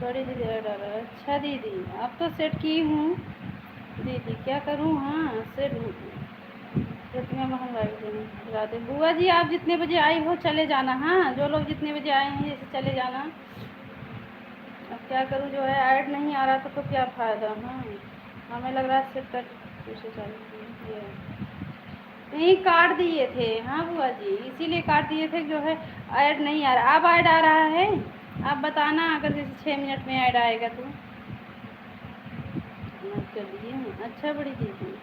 बड़ी दीदी ऐड आ रहा है। अच्छा दीदी, अब तो सेट की हूँ दीदी, क्या करूँ। हाँ सेट प्रतिमा बहन लाइव देंगे राधे। बुआ जी आप जितने बजे आई हो चले जाना। हाँ जो लोग जितने बजे आए हैं जैसे चले जाना। अब क्या करूँ, जो है ऐड नहीं आ रहा था तो क्या फ़ायदा। हाँ हमें लग रहा है सेट कर दूसरे चालू नहीं काट दिए थे। हाँ बुआ जी इसीलिए काट दिए थे, जो है ऐड नहीं आ रहा। अब ऐड आ रहा है, आप बताना अगर जैसे 6 मिनट में ऐड आएगा तो। कर दिए। अच्छा बड़ी दीदी,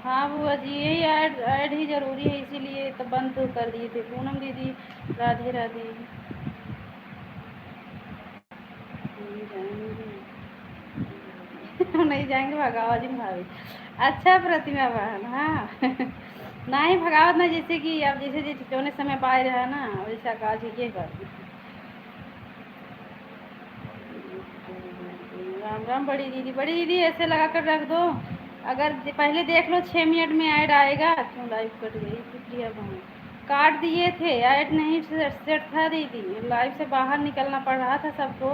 हाँ बुआ जी यही ऐड ही ज़रूरी है, इसीलिए तो बंद तो कर दिए थे। पूनम दीदी राधे राधे। नहीं जाएंगे हम नहीं जाएंगे भगावत जी भाभी। अच्छा प्रतिमा बहन। हाँ नहीं भगावत ना, जैसे कि अब जैसे जैसे जोने समय पाए रहा ना वैसा काज ये कर। राम राम बड़ी दीदी। बड़ी दीदी ऐसे लगा कर रख दो, अगर पहले देख लो 6 मिनट में ऐड आएगा। क्यों लाइव कट गई शुक्रिया बहन। काट दिए थे, ऐड नहीं सेट था दीदी, लाइव से बाहर निकलना पड़ रहा था सबको।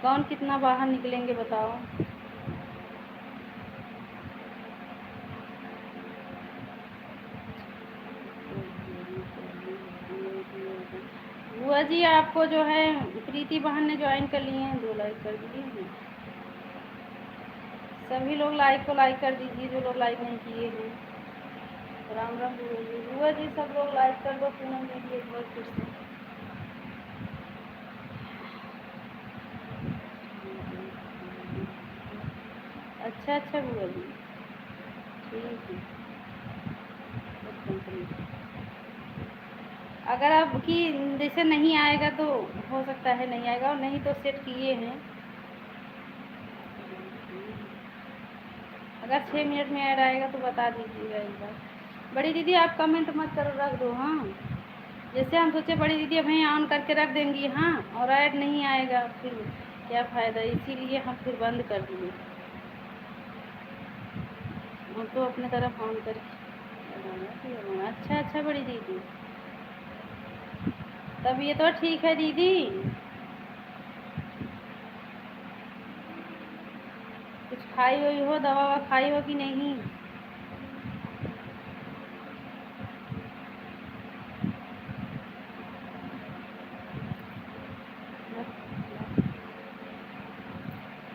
कौन कितना बाहर निकलेंगे बताओ। बुआ जी आपको जो है प्रीति बहन ने ज्वाइन कर लिए हैं, 2 लाइक कर दिए हैं। सभी लोग लाइक को लाइक कर दीजिए जो लोग लाइक नहीं किए हैं। राम राम बुआ जी। बुआ जी सब लोग लाइक कर दो। पूनम दीदी एक बार फिर से। अच्छा अच्छा बुआ जी ठीक है। अगर आपकी जैसे नहीं आएगा तो हो सकता है नहीं आएगा, और नहीं तो सेट किए हैं। अगर 6 मिनट में ऐड आएगा तो बता दीजिएगा एक बार। बड़ी दीदी आप कमेंट मत करो, रख दो। हाँ जैसे हम सोचे बड़ी दीदी अब यहाँ ऑन करके रख देंगी, हाँ और ऐड नहीं आएगा फिर क्या फ़ायदा, इसीलिए हम फिर बंद कर दिए। हम तो अपने तरफ ऑन करके। अच्छा अच्छा बड़ी दीदी, तब ये तो ठीक है दीदी। कुछ खाई हुई हो, दवा ववा खाई हो कि नहीं।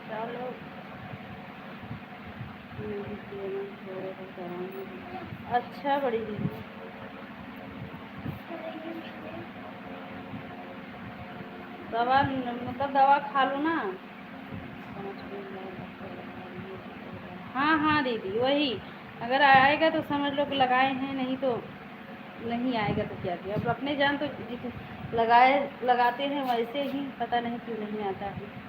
चलो अच्छा बड़ी दीदी, दवा मतलब दवा खा लो ना। हाँ हाँ दीदी वही, अगर आएगा तो समझ लो कि लगाए हैं, नहीं तो नहीं आएगा तो क्या किया। अब अपने जान तो लगाए लगाते हैं वैसे ही, पता नहीं क्यों नहीं आता है।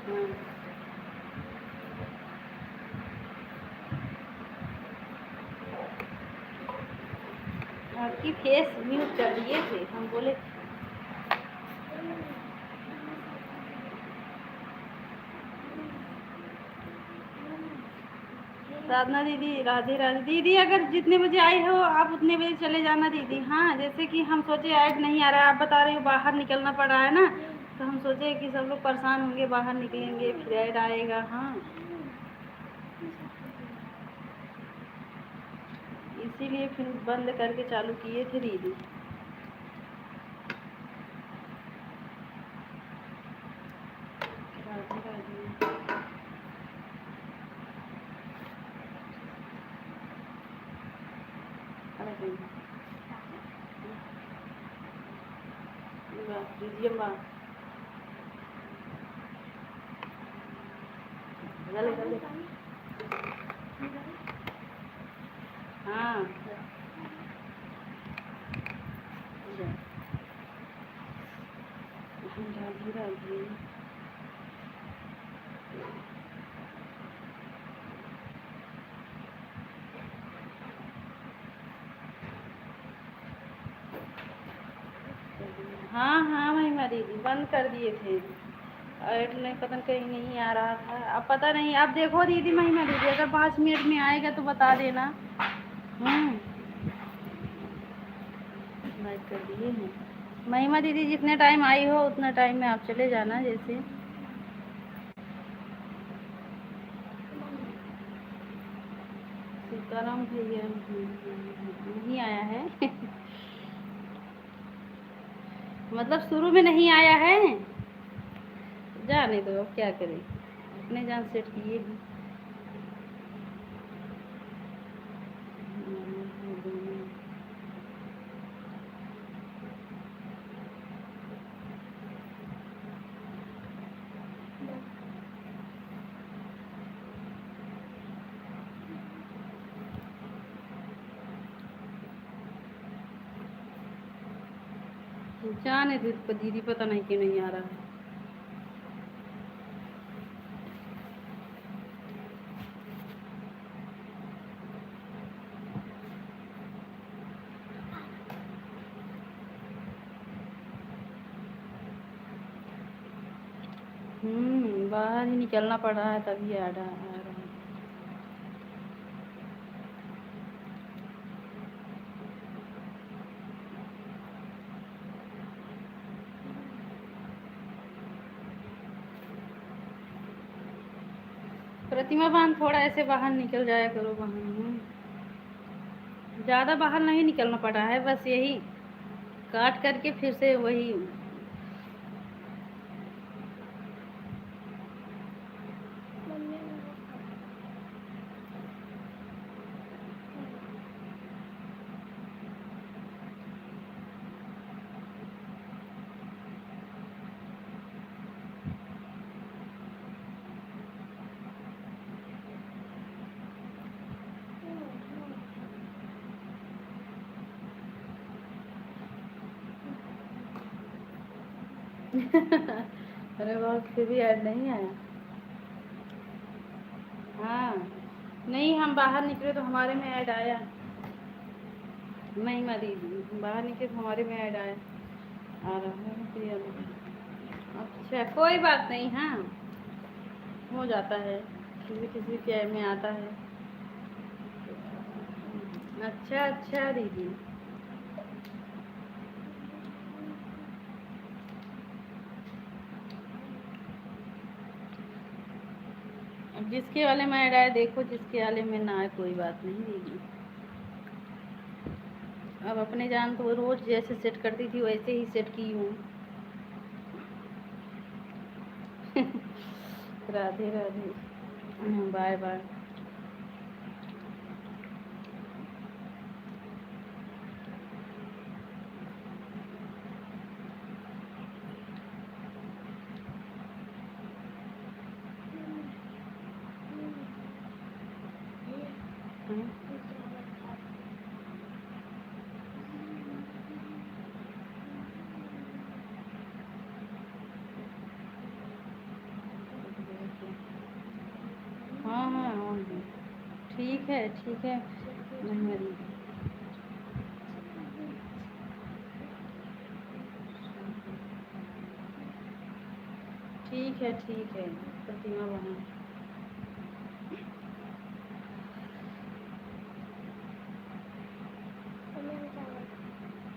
हाँ आपकी फेस म्यूट कर दिए थे, हम बोले साधना दीदी राधे राधे। दीदी अगर जितने बजे आई हो आप उतने बजे चले जाना दीदी। हाँ जैसे कि हम सोचे ऐड नहीं आ रहा है, आप बता रहे हो बाहर निकलना पड़ रहा है ना, तो हम सोचे कि सब लोग परेशान होंगे, बाहर निकलेंगे फिर ऐड आएगा। हाँ इसीलिए फिर बंद करके चालू किए थे दीदी। राधे राधे। अरे दीजिए माँ गले गले। हाँ राधे राधे। हाँ हाँ महिमा दीदी बंद कर दिए थे। ऐड नहीं, पता नहीं कहीं नहीं आ रहा था। अब पता नहीं, अब देखो दीदी महिमा दीदी अगर 5 मिनट में आएगा तो बता देना। लाइक कर दिए हैं महिमा दीदी। जितने टाइम आई हो उतना टाइम में आप चले जाना। जैसे सीताराम भैया नहीं आया है मतलब शुरू में नहीं आया है। जाने दो, अब क्या करें, अपने जान सेट किए हैं। जाने दो दीदी, पता नहीं क्यों नहीं आ रहा है। बाहर ही निकलना पड़ रहा है तभी आ रहा है। प्रतिमा बहन थोड़ा ऐसे बाहर निकल जाया करो बहन। ज़्यादा बाहर नहीं निकलना पड़ा है, बस यही काट करके फिर से वही। अरे बहुत फिर भी ऐड नहीं आया। हाँ नहीं, हम बाहर निकले तो हमारे में ऐड आया। महिमा दीदी बाहर निकले तो हमारे में ऐड आया, आ रहा है प्रिया। अच्छा कोई बात नहीं, हाँ हो जाता है, किसी किसी के में आता है। अच्छा अच्छा दीदी। अब जिसके वाले में ऐड आया देखो, जिसके वाले में ना आए कोई बात नहीं दीदी। अब अपने जान तो रोज जैसे सेट करती थी वैसे ही सेट की हूँ। राधे राधे। Bye bye. हाँ हाँ हाँ ठीक है ठीक है। नहीं ठीक है प्रतिमा बहन।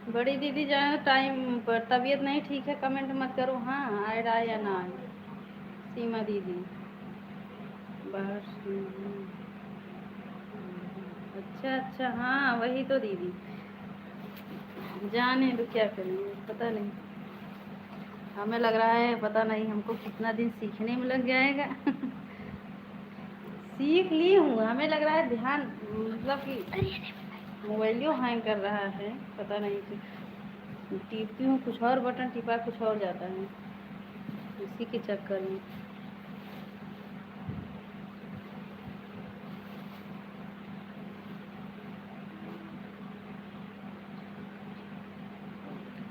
बड़ी दीदी जाए टाइम पर तबीयत नहीं ठीक है, कमेंट मत करो। हाँ ऐड आए या ना आए। सीमा दीदी बस। अच्छा अच्छा, हाँ वही तो दीदी। जाने तो क्या करेंगे, पता नहीं। हमें लग रहा है पता नहीं हमको कितना दिन सीखने में लग जाएगा। सीख ली हूँ, हमें लग रहा है ध्यान मतलब कि मोबाइल हैंग कर रहा है, पता नहीं कि टीपती हूँ कुछ और, बटन टिपा कुछ और जाता है, इसी के चक्कर में।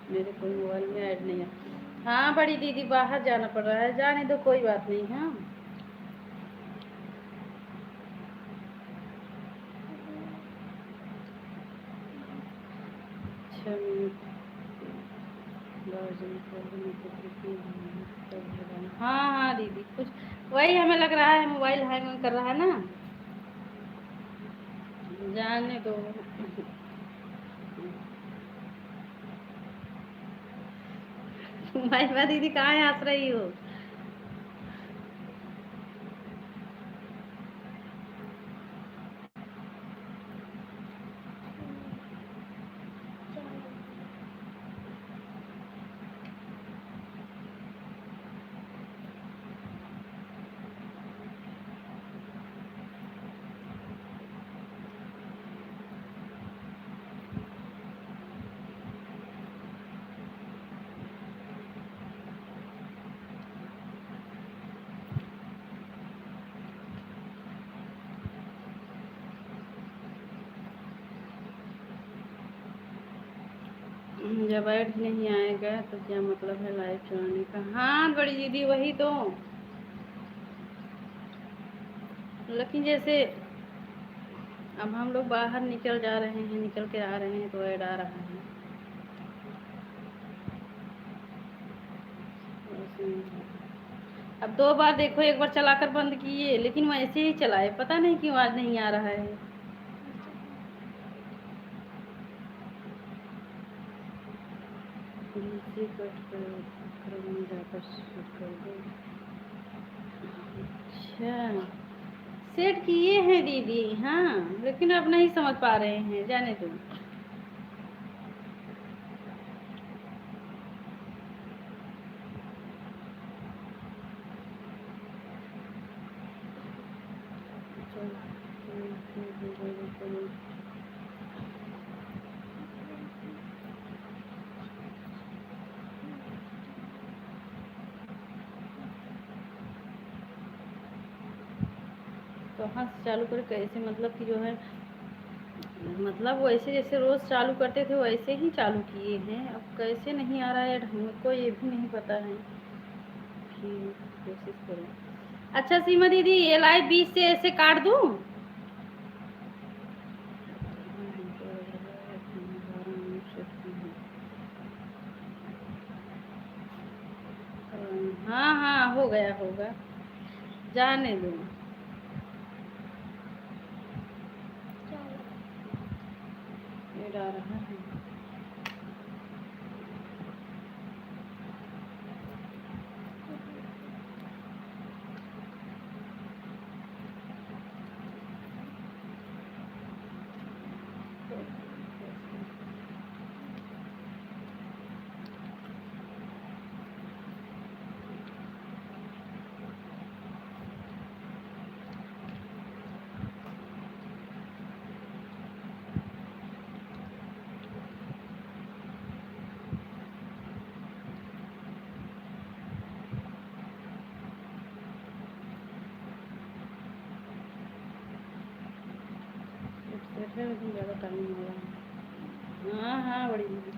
मेरे कोई मोबाइल में ऐड नहीं है। हाँ बड़ी दीदी, बाहर जाना पड़ रहा है, जाने दो कोई बात नहीं। हाँ अच्छा हाँ हाँ दीदी, कुछ वही हमें लग रहा है मोबाइल हैंग कर रहा है ना, जाने दो। महिमा दीदी कहाँ हंस रही हो? जब ऐड नहीं आएगा तो क्या मतलब है लाइव चलाने का? हाँ बड़ी दीदी वही तो, लेकिन जैसे अब हम लोग बाहर निकल जा रहे हैं, निकल के आ रहे हैं तो ऐड आ रहा है। अब 2 बार देखो, एक बार चलाकर बंद किए लेकिन वैसे ही चलाए, पता नहीं क्यों आज नहीं आ रहा है। कट कर जाकर शूट कर दो। अच्छा सेट किए हैं दीदी, हाँ लेकिन अब नहीं समझ पा रहे हैं, जाने दो। कहाँ से चालू करें, कैसे, मतलब कि जो है, मतलब वैसे जैसे रोज़ चालू करते थे वैसे ही चालू किए हैं, अब कैसे नहीं आ रहा है हमको ये भी नहीं पता है, कि कोशिश करें। अच्छा सीमा दीदी, ये लाइव बीच से ऐसे काट दूँ? हाँ हाँ हो गया होगा, जाने दो। ये डा रहा है। लेकिन ज़्यादा टाइम हो रहा है। हाँ हाँ बड़ी दीदी,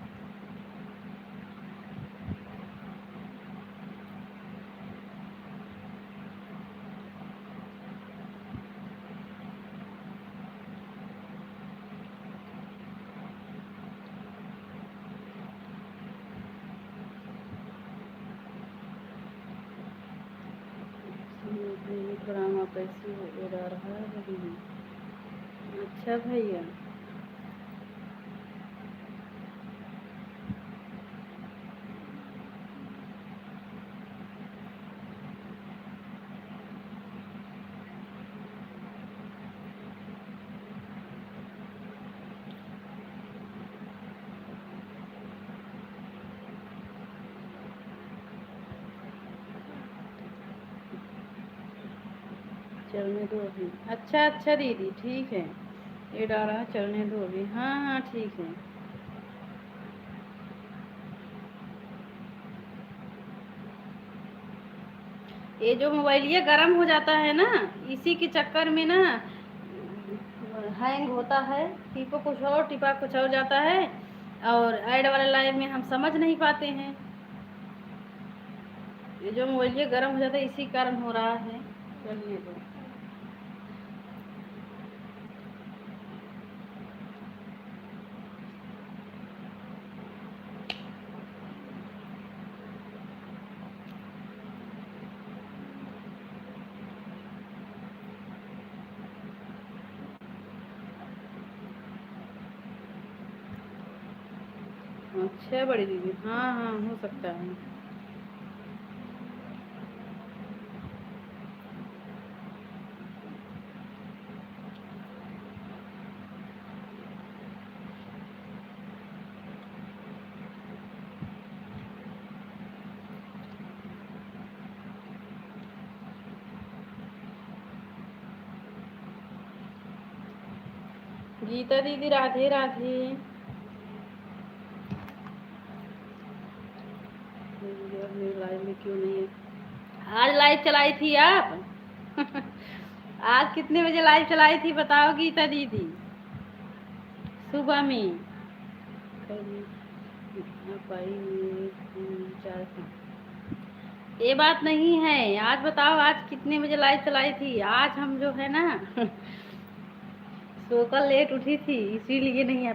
ड्रामा कैसी हो रहा है दीदी? अच्छा भैया, चलने दो अभी। अच्छा अच्छा दीदी ठीक है, ये डा रहा है, चलने दो अभी। हाँ हाँ ठीक है। ये जो मोबाइल ये गर्म हो जाता है ना, इसी के चक्कर में ना हैंग होता है, टिपो कुछ और टिपा कुछ और जाता है, और ऐड वाला लाइव में हम समझ नहीं पाते हैं। ये जो मोबाइल गर्म हो जाता है इसी कारण हो रहा है। चलिए तो अच्छा बड़ी दीदी, हाँ हाँ हो सकता है। गीता दीदी राधे राधे। लाइव में क्यों नहीं है? आज लाइव चलाई थी आप? आज कितने बजे लाइव चलाई थी बताओ गीता दीदी? सुबह में आप आई चार ये बात नहीं है। आज बताओ आज कितने बजे लाइव चलाई थी? आज हम जो है ना सोकर लेट उठी थी इसीलिए नहीं आ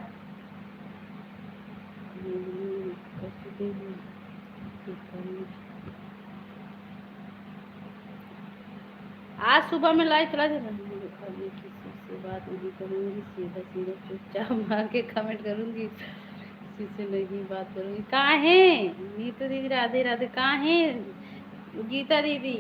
आज सुबह में लाइव चला थी। अभी किसी से बात नहीं करूँगी, सीधा सीधा चुपचाप मार के कमेंट करूँगी, किसी से नहीं बात करूँगी। कहाँ है नीतू दीदी? राधे राधे। कहाँ है गीता दीदी?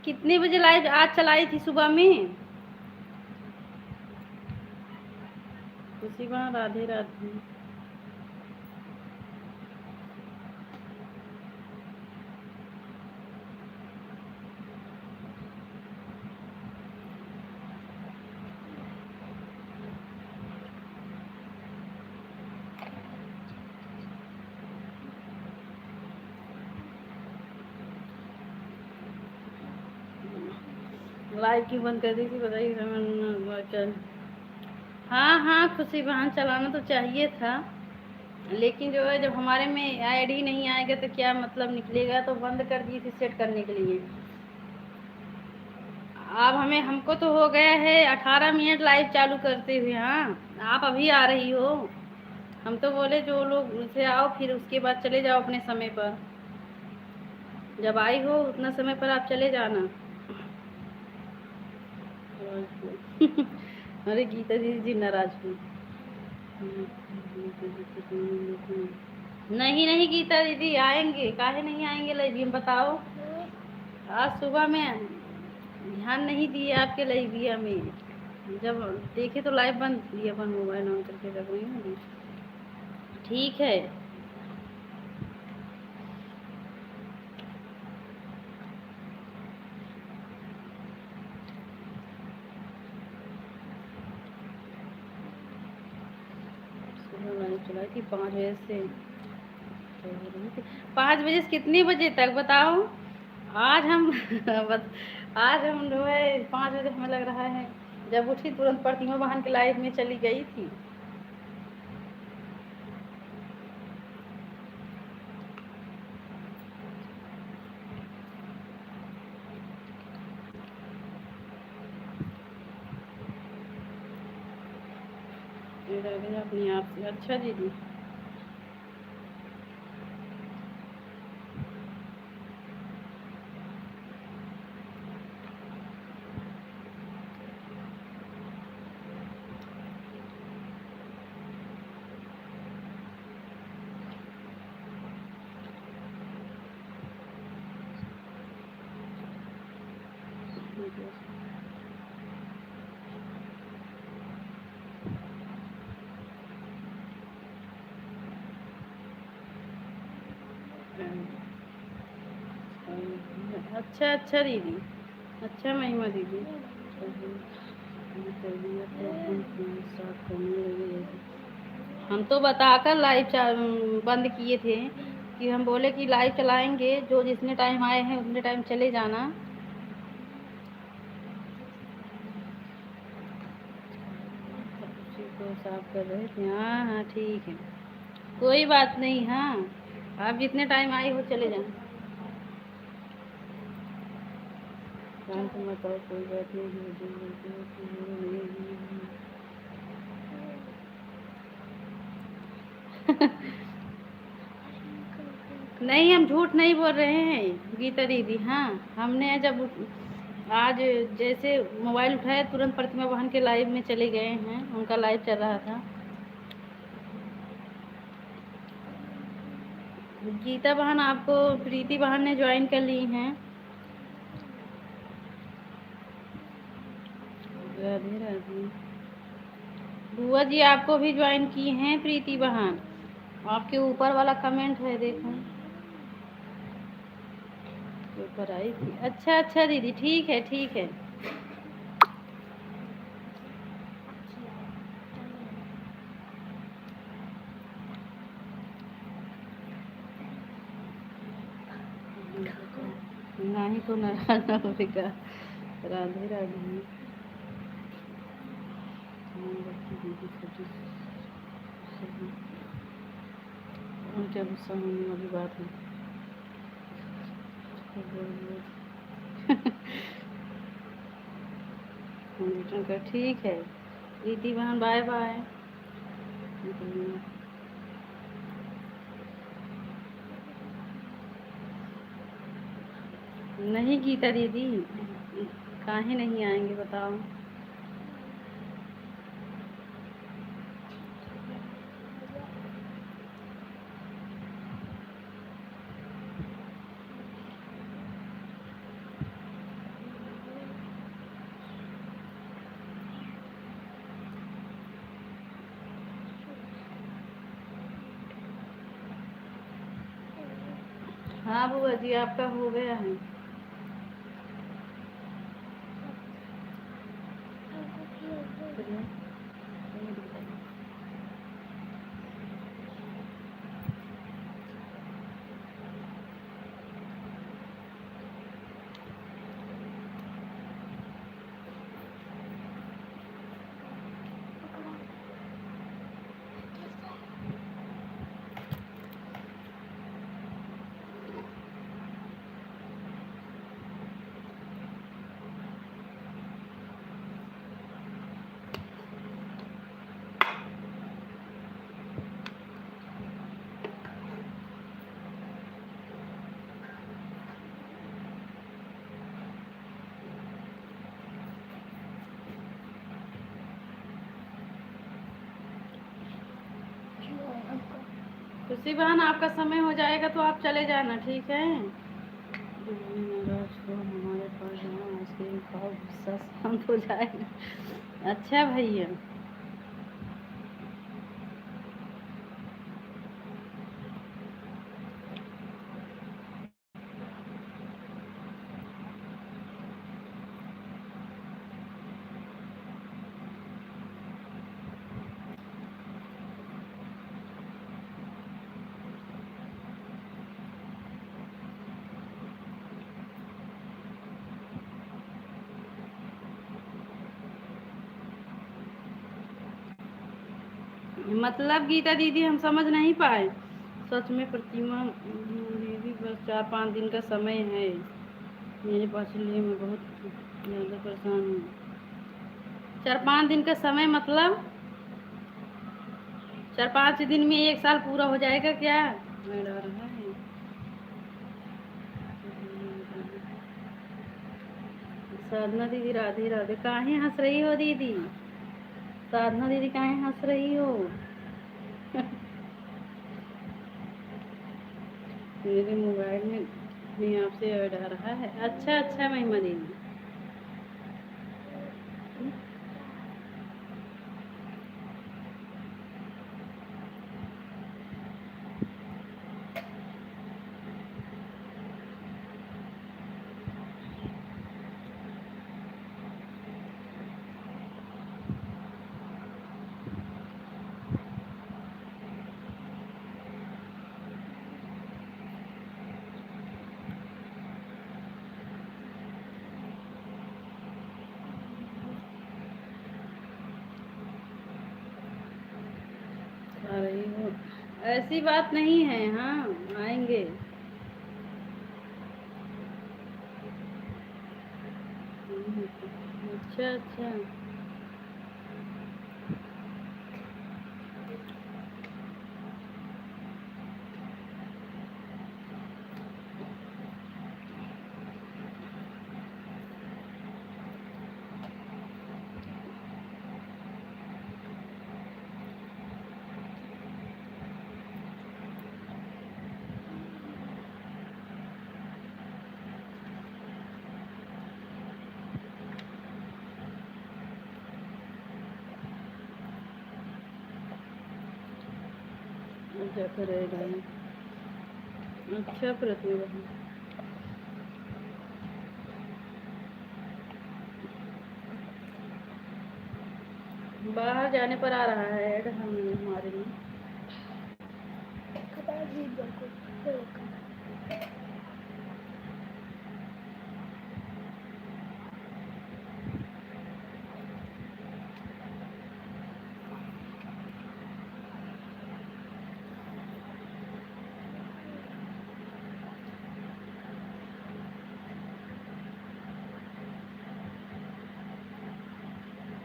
कितने बजे लाइव आज चलाई थी सुबह में? खुशी बा राधे राधे। लाइव क्यों बंद कर दी थी बताइए? हाँ हाँ खुशी बहन चलाना तो चाहिए था, लेकिन जो है जब हमारे में आईडी नहीं आएगा तो क्या मतलब निकलेगा, तो बंद कर दी थी सेट करने के लिए। अब हमको तो हो गया है 18 मिनट लाइव चालू करते हुए। हाँ आप अभी आ रही हो, हम तो बोले जो लोग से आओ फिर उसके बाद चले जाओ अपने समय पर। जब आई हो उतना समय पर आप चले जाना। अरे गीता दीदी जी नाराज हुई। नहीं नहीं गीता दीदी आएंगे, काहे नहीं आएंगे लाइव में बताओ? आज सुबह में ध्यान नहीं दिए आपके लाइविया में, जब देखे तो लाइव बंद किए अपन मोबाइल ऑन करके रख रही हूँ। ठीक है लाइव चलाई थी 5 बजे से। 5 बजे से कितने बजे तक बताओ? आज हम आज हम जो है 5 बजे हमें लग रहा है जब उठी तुरंत प्रतिमा बहन के लाइव में चली गई थी। अपने आप से। अच्छा दीदी अच्छा अच्छा दीदी, अच्छा महिमा दीदी। हम तो बताकर लाइव बंद किए थे कि हम बोले कि लाइव चलाएंगे, जो जितने टाइम आए हैं उतने टाइम चले जाना। को साफ कर रहे थे। हाँ हाँ ठीक है, कोई बात नहीं। हाँ, आप जितने टाइम आई हो चले जाना। शांत मत आओ, कोई बात नहीं। नहीं, हम झूठ नहीं बोल रहे हैं गीता दीदी। हाँ, हमने जब आज जैसे मोबाइल उठाया तुरंत प्रतिमा बहन के लाइव में चले गए हैं, उनका लाइव चल रहा था। गीता बहन आपको प्रीति बहन ने ज्वाइन कर ली हैं। राधे राधे। बुआ जी आपको भी ज्वाइन की हैं प्रीति बहन, आपके ऊपर वाला कमेंट है देखो, ऊपर आई थी। अच्छा अच्छा दीदी, ठीक है ठीक है। ना ही तो नाराज ना होगा। राधे राधे। उनके गुस्सा होने वाली बात है। का ठीक है प्रीति बहन, बाय बाय। नहीं गीता दीदी, काहे नहीं आएंगे बताओ। हाँ बुआ जी आपका हो गया है। खुशी बहन आपका समय हो जाएगा तो आप चले जाना, ठीक है। हमारे पास आइसक्रीम खाओ, गुस्सा शांत हो जाएगा। अच्छा भैया। मतलब गीता दीदी हम समझ नहीं पाए। सच में प्रतिमा दीदी, बस 4-5 दिन का समय है मेरे पास, इसलिए मैं बहुत ज़्यादा परेशान हूँ। 4-5 दिन का समय मतलब 4-5 दिन में 1 साल पूरा हो जाएगा क्या? मैं डर रहा है। साधना दीदी राधे राधे। काहे हंस रही हो दीदी? साधना दीदी काहे हंस रही हो? मेरे मोबाइल में अपने आप से ऐड आ रहा है। अच्छा अच्छा महिमा दीदी। रही हो। ऐसी बात नहीं है, हाँ आएंगे। अच्छा अच्छा। अच्छा करेगा। अच्छा प्रतिभा बहन, बाहर जाने पर आ रहा है ऐड हम हमारे में।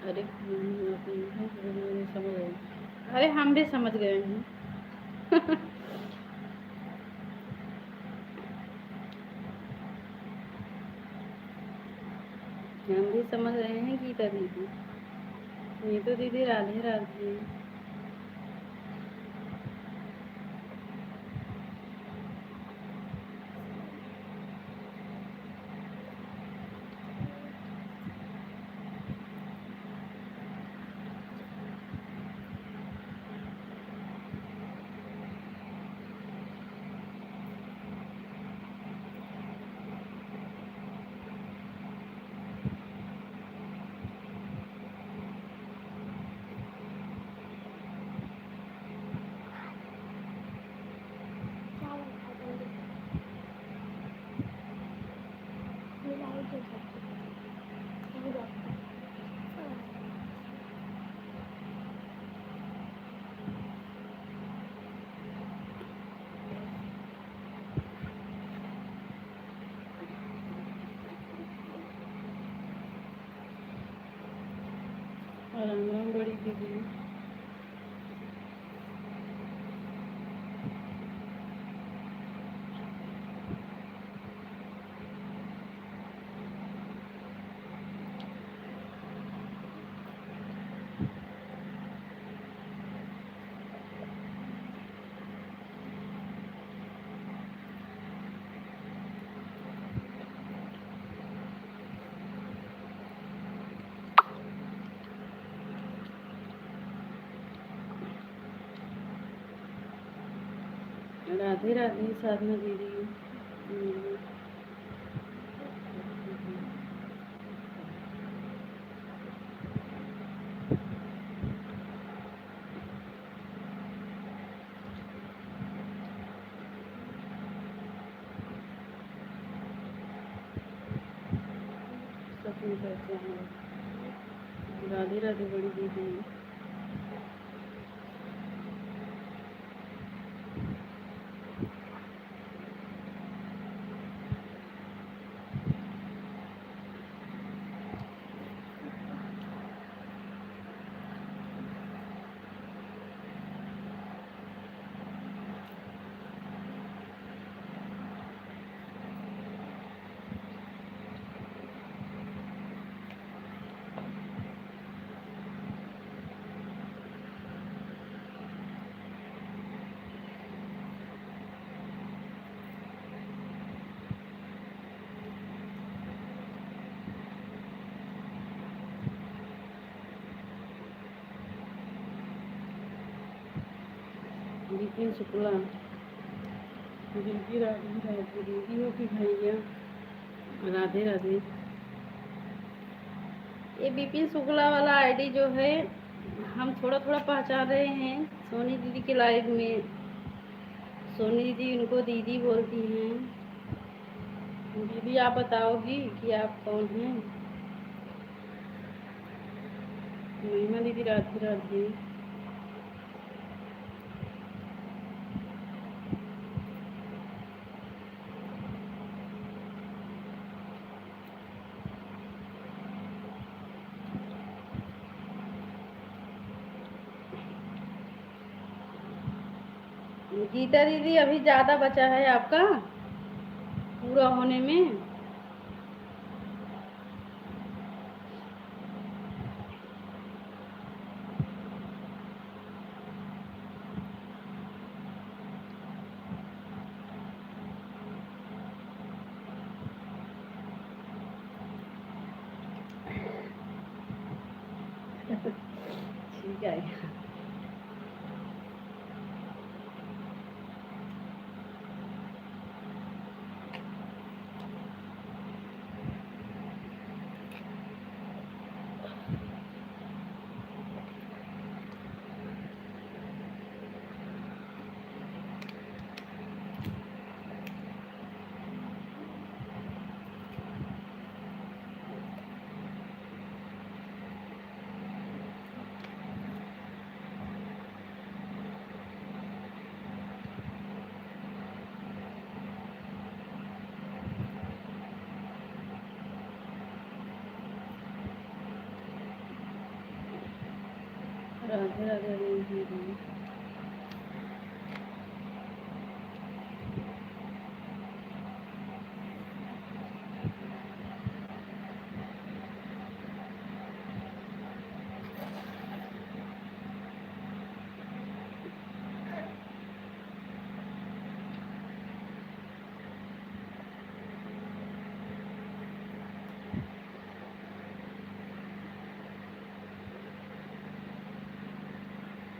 अरे समझ गए। अरे हम भी समझ गए हैं। हम भी समझ रहे हैं गीता दीदी। ये तो दीदी राधे राधे। और राम राम बड़ी दीदी। राधे राधे साधना दीदी। सपने कैसे हैं? राधे राधे बड़ी दीदी। विपिन शुक्ला दीदी। राधे राधे दीदी हो कि भैया। राधे राधे। ये विपिन शुक्ला वाला आईडी जो है हम थोड़ा थोड़ा पहचान रहे हैं सोनी दीदी के लाइव में। सोनी दीदी उनको दीदी बोलती हैं। दीदी आप बताओगी कि आप कौन हैं? महिमा दीदी राधे राधे। गीता दीदी अभी ज़्यादा बचा है आपका पूरा होने में। ठीक है। राधे राधे दीदी।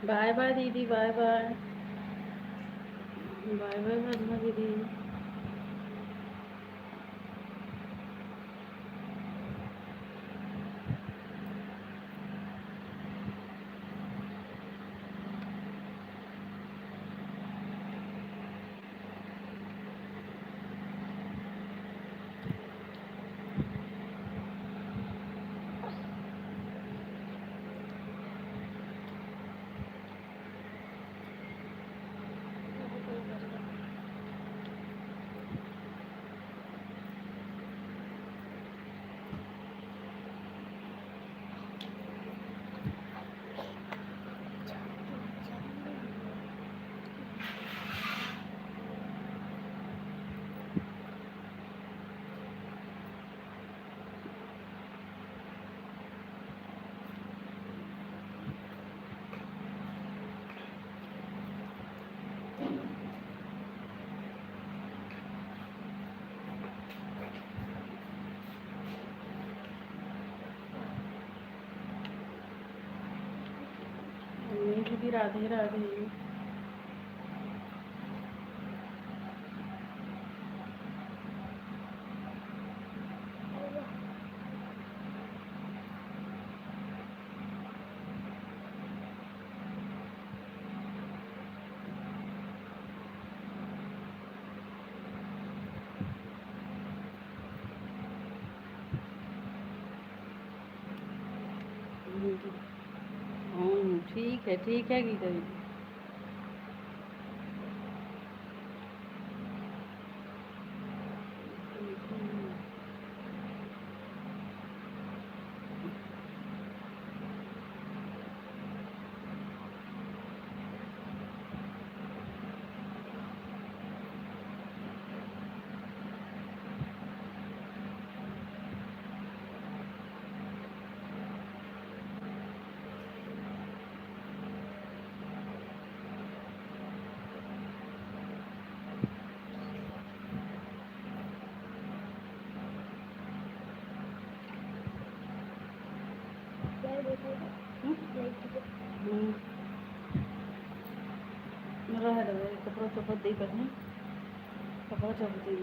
बाय बाय दीदी, bye bye. Bye bye Padma दीदी। दीदी राधे राधे। ठीक है गीता दीदी। रह रहे कपड़ा चपत दे करनी कपड़ा चपत दे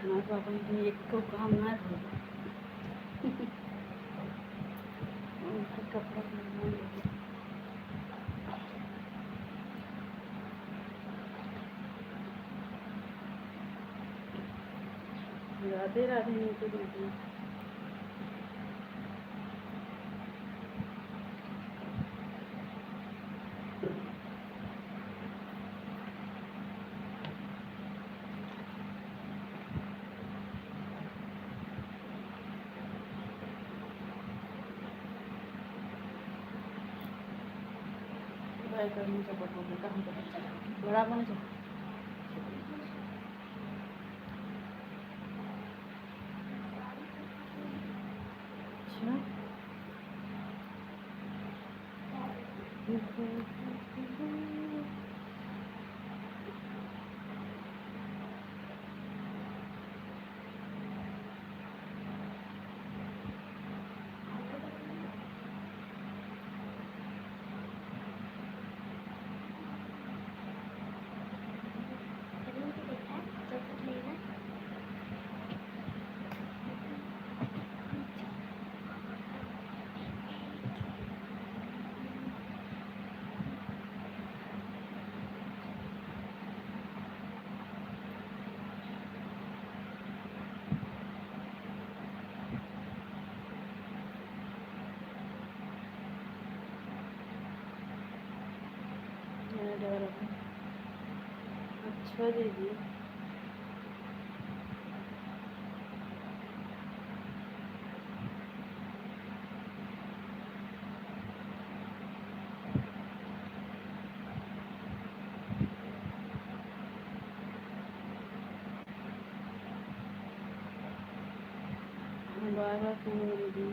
ना पापा ने एक को काम ना था कपड़ा राधे राधे नहीं तो दीदी। ट्राई करने सपोर्ट बोलने का हमको बड़ा बन जाए। अच्छा अच्छा दीदी। बार बार क्यों दीदी?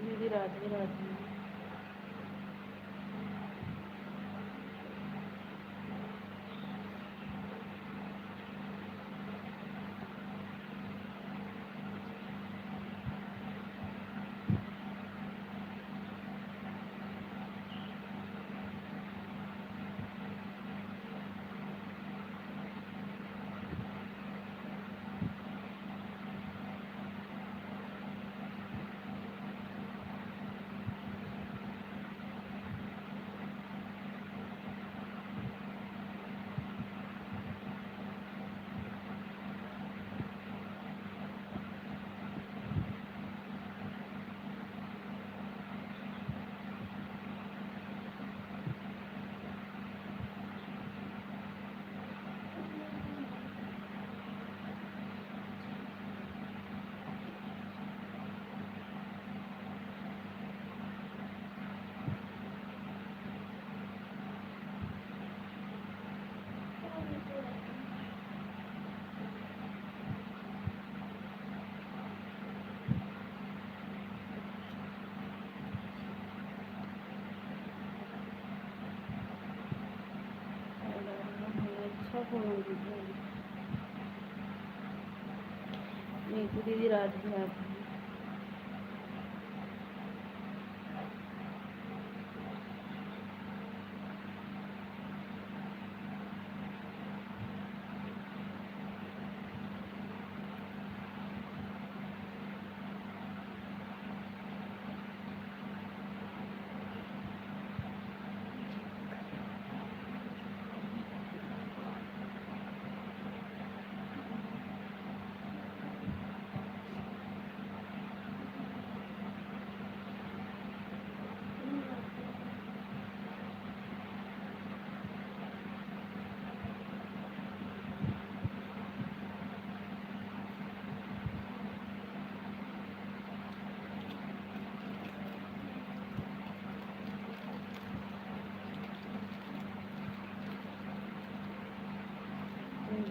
दीदी राधे राधे। अच्छा फोन दीदी। नीतू दीदी राधे राधे।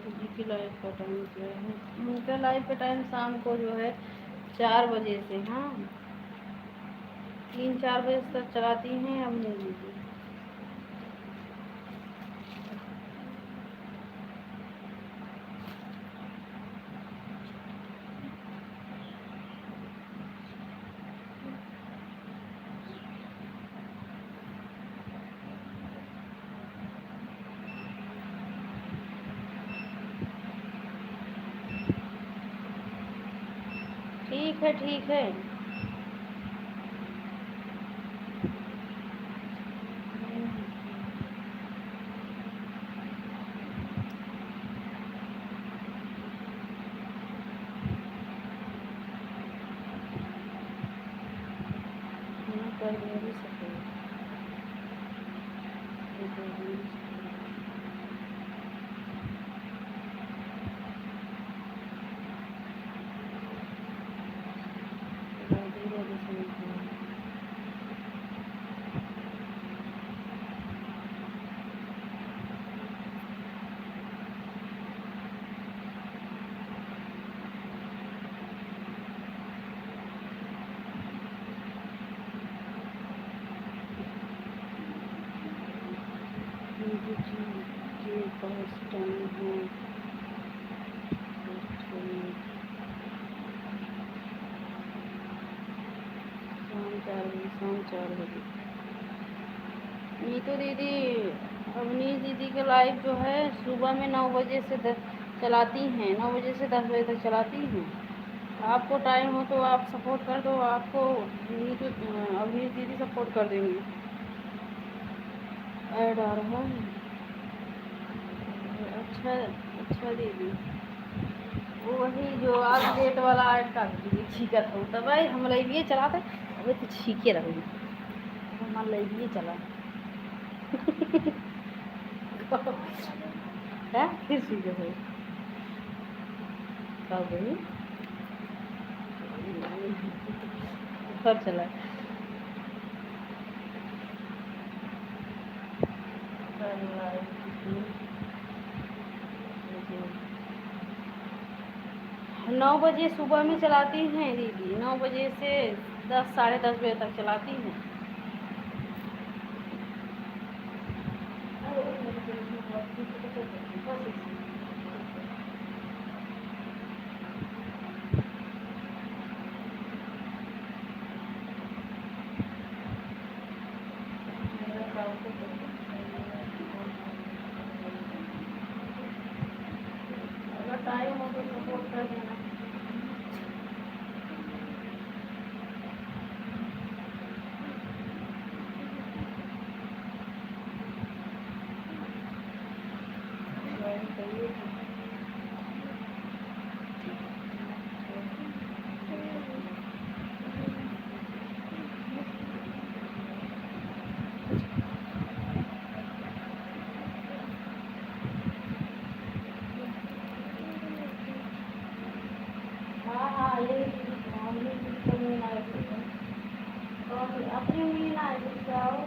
जी की लाइव का टाइम क्या है? उनका लाइव का टाइम शाम को जो है 4 बजे से, हाँ 3-4 बजे तक चलाती हैं अवनी दीदी। ठीक है ठीक है। कर दूँगी सपोर्ट। जी फर्स्ट टाइम है। शाम 4 बजे। नीतू दीदी, अवनीश दीदी का लाइव जो है सुबह में 9 बजे से 10 चलाती हैं, 9 बजे से 10 बजे तक चलाती हैं। आपको टाइम हो तो आप सपोर्ट कर दो, आपको नीतू अवनीश दीदी सपोर्ट कर देंगी। ऐड आ रहा है। अच्छा अच्छा दीदी, वो वही जो आज डेट वाला ऐड का दीदी छीका था तब भाई हम लाइव चलाते, अबे तो छीके रहो हमारा लाइव चला है फिर सीधे हो कब गई ऊपर चला। 9 बजे सुबह में चलाती हैं दीदी, 9 बजे से 10 साढ़े 10 बजे तक चलाती हैं। अगर टाइम हो तो सपोर्ट कर देना। हाँ हाँ ये अपनी उंगली ना जाओ।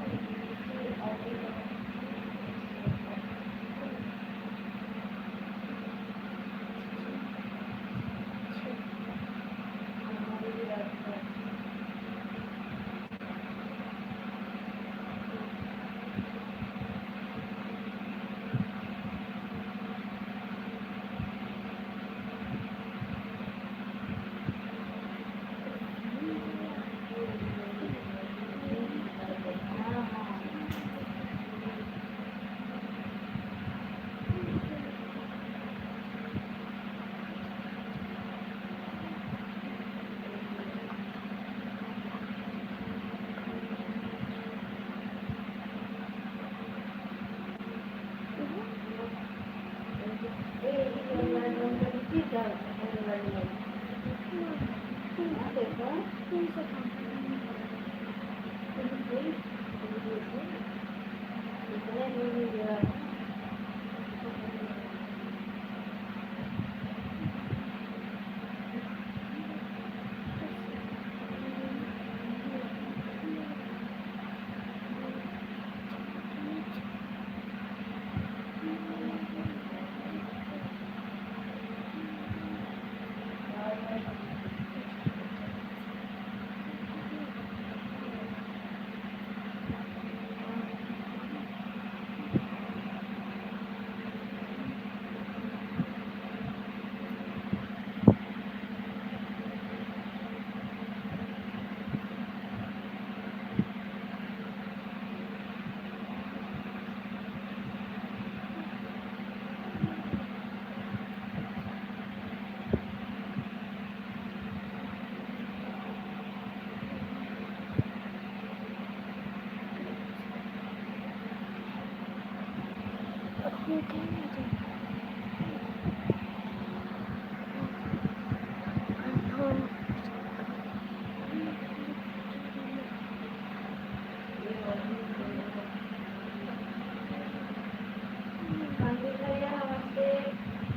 मंदिर भैया नमस्ते।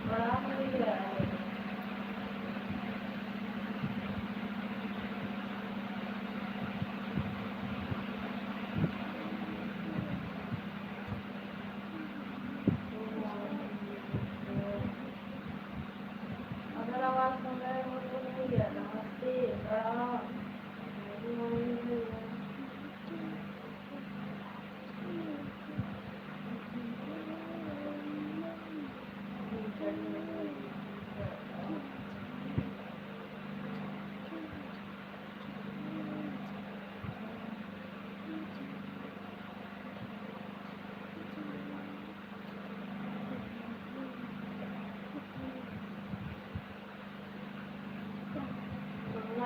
बड़ा मंदिर है। अगर आवाज सुन रहे हो तो भैया नमस्ते प्रणाम। मेरी मम्मी भैया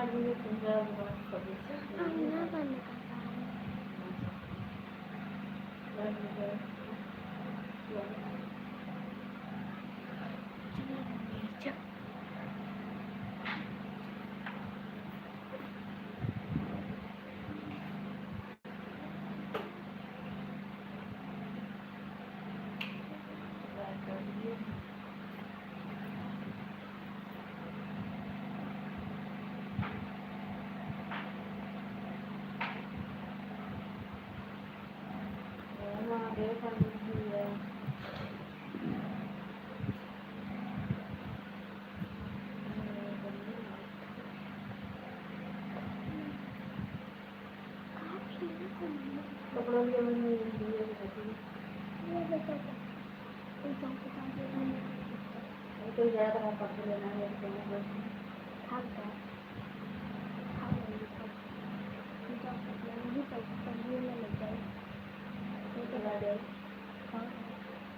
जी ने पंजाब बात कर महादेव पंडित जी है। कपड़ों के में तो ज़्यादा है पकड़ लेना है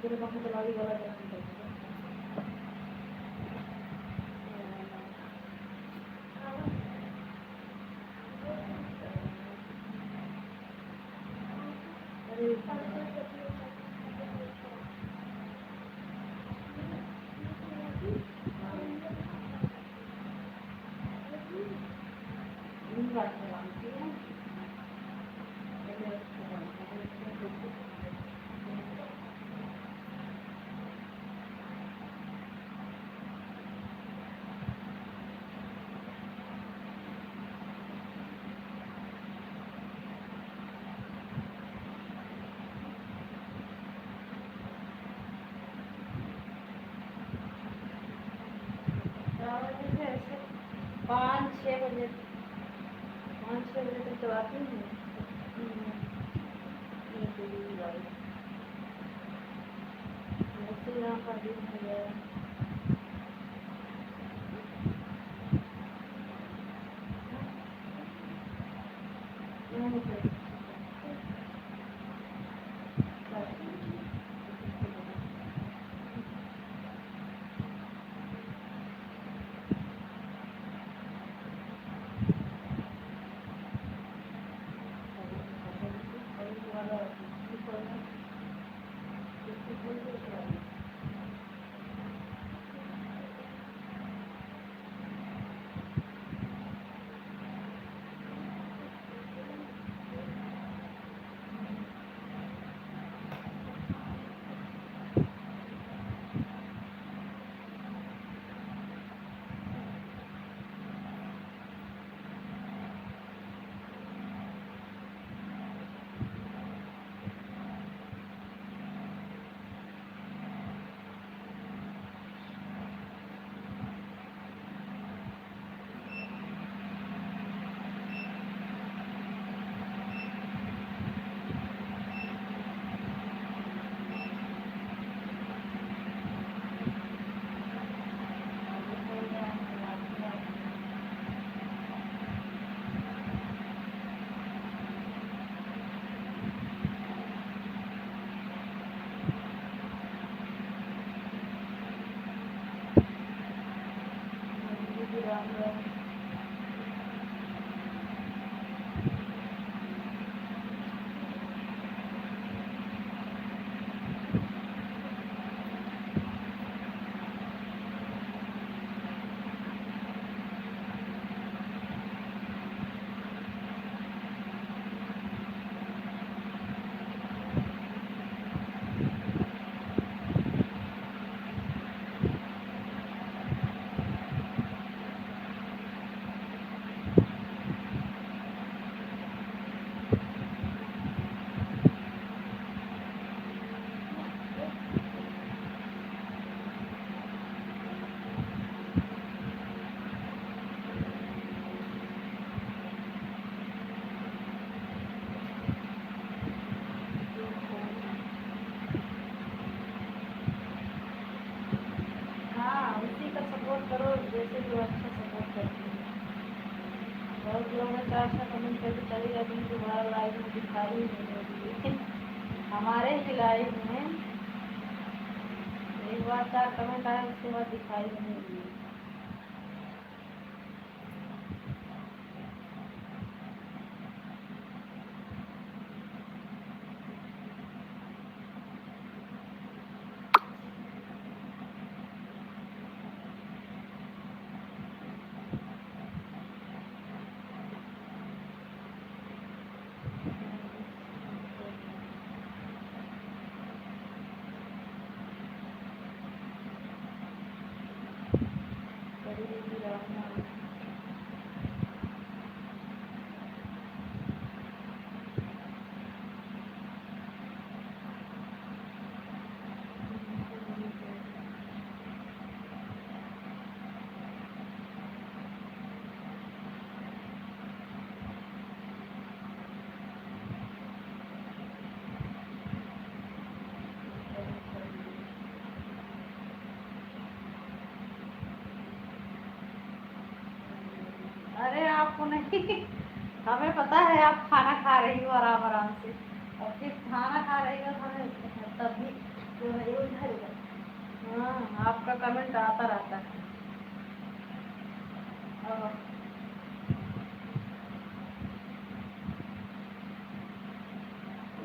फिर बाकी चलावी वाला ऐसे 5-6 बजे 5-6 बजे तक चलाती हूँ। ऐसे यहाँ का दिन है लोग अच्छा सपोर्ट करते हैं। बहुत लोग हैं 4 कमेंट करके चली जाती हैं, दोबारा लाइव में दिखाई ही नहीं देती। हमारे ही लाइव में एक बार 4 कमेंट आए, उसके बाद दिखाई ही नहीं दिए। अरे आपको नहीं, हमें पता है आप खाना खा रही हो आराम आराम से, और फिर खाना खा रही हो तो हमें तभी जो है ये उधर। हाँ, आपका कमेंट आता रहता है। और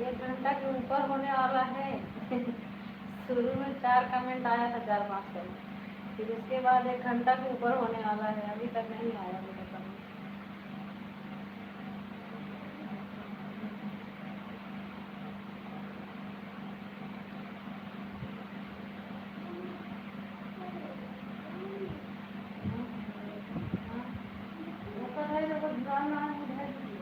1 घंटा के ऊपर होने वाला है। शुरू में 4 कमेंट आया था, 4-5 कमेंट, फिर उसके बाद 1 घंटा के ऊपर होने वाला है, अभी तक नहीं आया मेरा कमेंट। ऊपर है जो कुछ डालना है उधर दीजिए।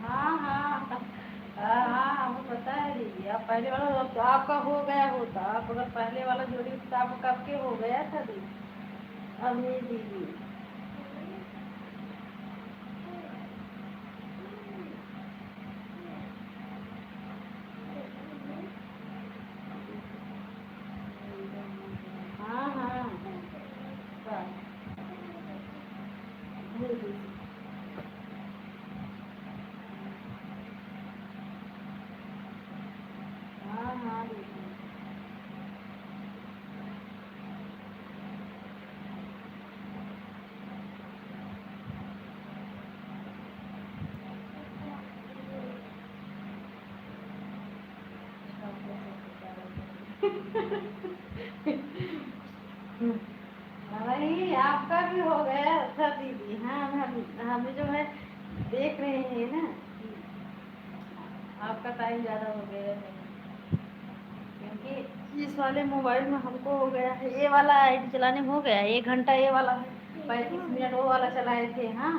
हाँ हाँ हाँ हाँ, हमें पता है दीदी। आप पहले वाला तो आपका हो गया होता, आप अगर पहले वाला जोड़ी तो आपका कब के हो गया था दीदी। अब नहीं दीदी। हाँ हाँ हाँ, दीदी। हाँ हाँ दीदी। नहीं, आपका भी हो गया था दीदी। हाँ, हम जो है देख रहे हैं ना, आपका टाइम ज़्यादा हो गया है, क्योंकि इस वाले मोबाइल में हमको हो गया है, ये वाला आईडी चलाने में हो गया है 1 घंटा, ये वाला है 35 मिनट, वो वाला चलाए थे। हाँ,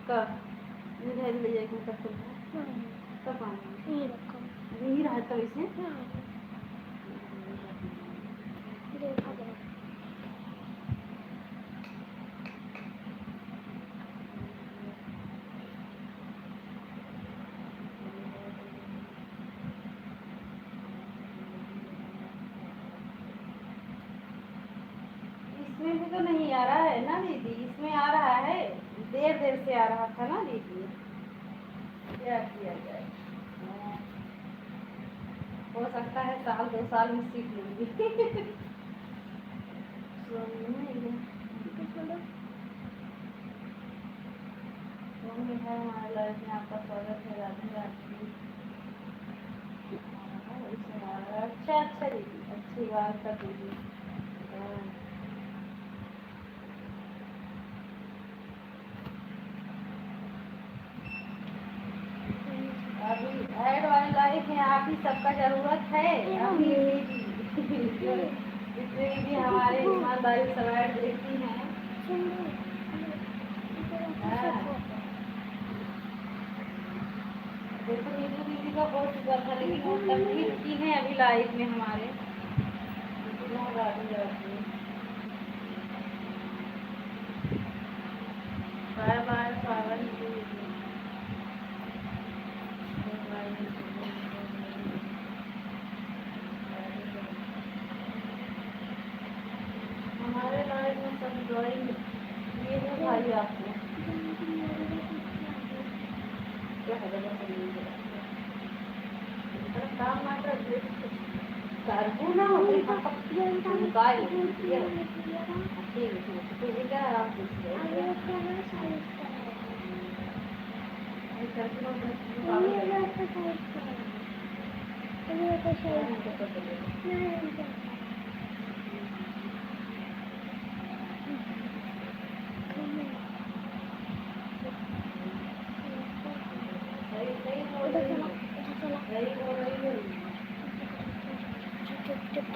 कब इधर ले जाए कब कब आना यही रहा था वैसे। इसमें भी तो नहीं आ रहा है ना दीदी, इसमें आ रहा है देर देर से आ रहा था ना दीदी, क्या किया जाए। हो सकता है साल 2 साल में सीख लूँगी। है हमारे लाइफ में आपका स्वागत है, राधे राधे। अच्छा अच्छा दीदी, अच्छी बात कर दीदी। अभी ऐड वाली लाइफ में आप ही सबका जरूरत है अभी। जितने भी हमारे ईमानदारी सब ऐड देखती हैं। देखो नीतू दीदी का हो चुका था, लेकिन वो तकलीफ की है अभी लाइफ में हमारे। बाय बाय पावन दीदी। हमारे लाइफ में सब ड्राइंग ये है भाई आपको क्या है काम ना कर कारबू ना हो मोबाइल ठीक है क्या आराम से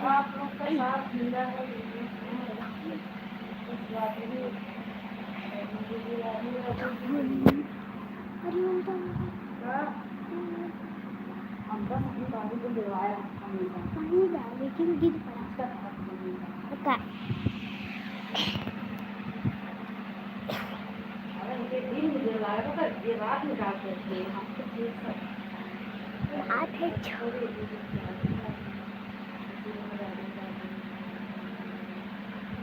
आप लोग का साथ मिला है। लेकिन गिर पड़ा। दिन में दिलवाया तो ये रात में डालते थे हम तो देख सकते हाथ है छोड़े।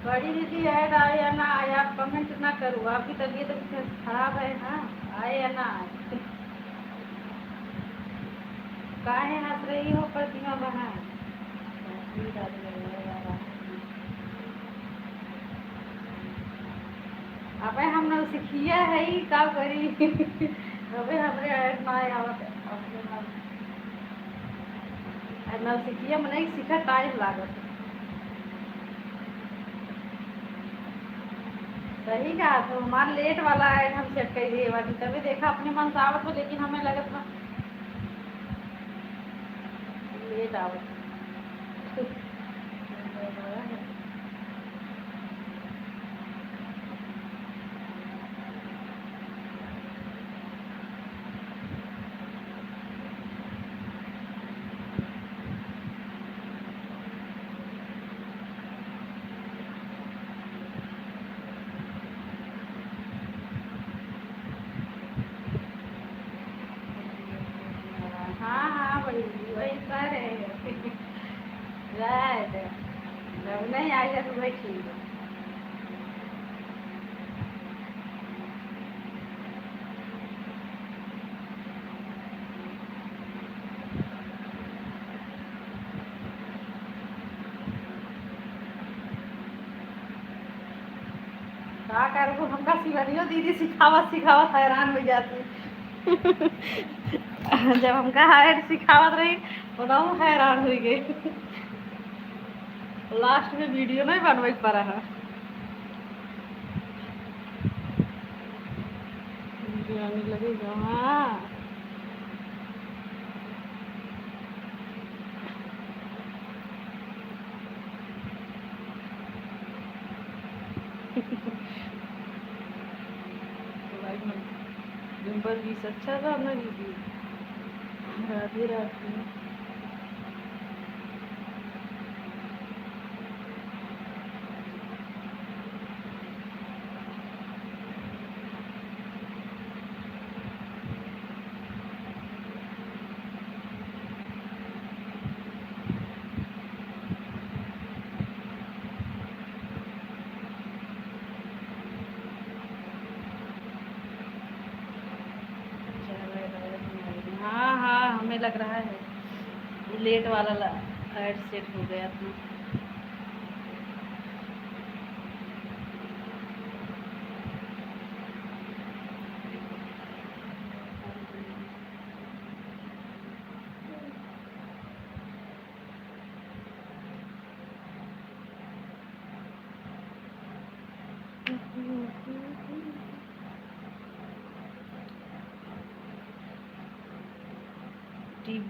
बड़ी दीदी ऐड आए या ना आए आप कमेंट ना करो, आपकी तबीयत खराब है ना, आए या ना आए। काहे हंस रही हो प्रतिमा बहन? अबे हमने सीखिया है ही का करी। अबे हमरे ऐड ना आए आवत ना सीखिया मने सीखा टाइम लागत। सही कहा, तो हमारा लेट वाला ऐड हम सेट कर दिए बाकी तभी देखा अपने मन से आवत हो, लेकिन हमें लगत ना लेट आवत। हाँ हाँ वही वही कर रहे हैं। जब नहीं आएगा तो बैठी क्या करूँ हमका सिवनियो दीदी सिखावत सिखावत हैरान हो जाती। जब हमका हायर सिखावत रही बताऊँ हैरान हो गई। लास्ट में वीडियो नहीं बनवे पड़ा है। आने लगेगा हाँ। नंबर 20 अच्छा था ना दीदी। राधे राधे। हमें लग रहा है लेट वाला ऐड सेट हो गया था।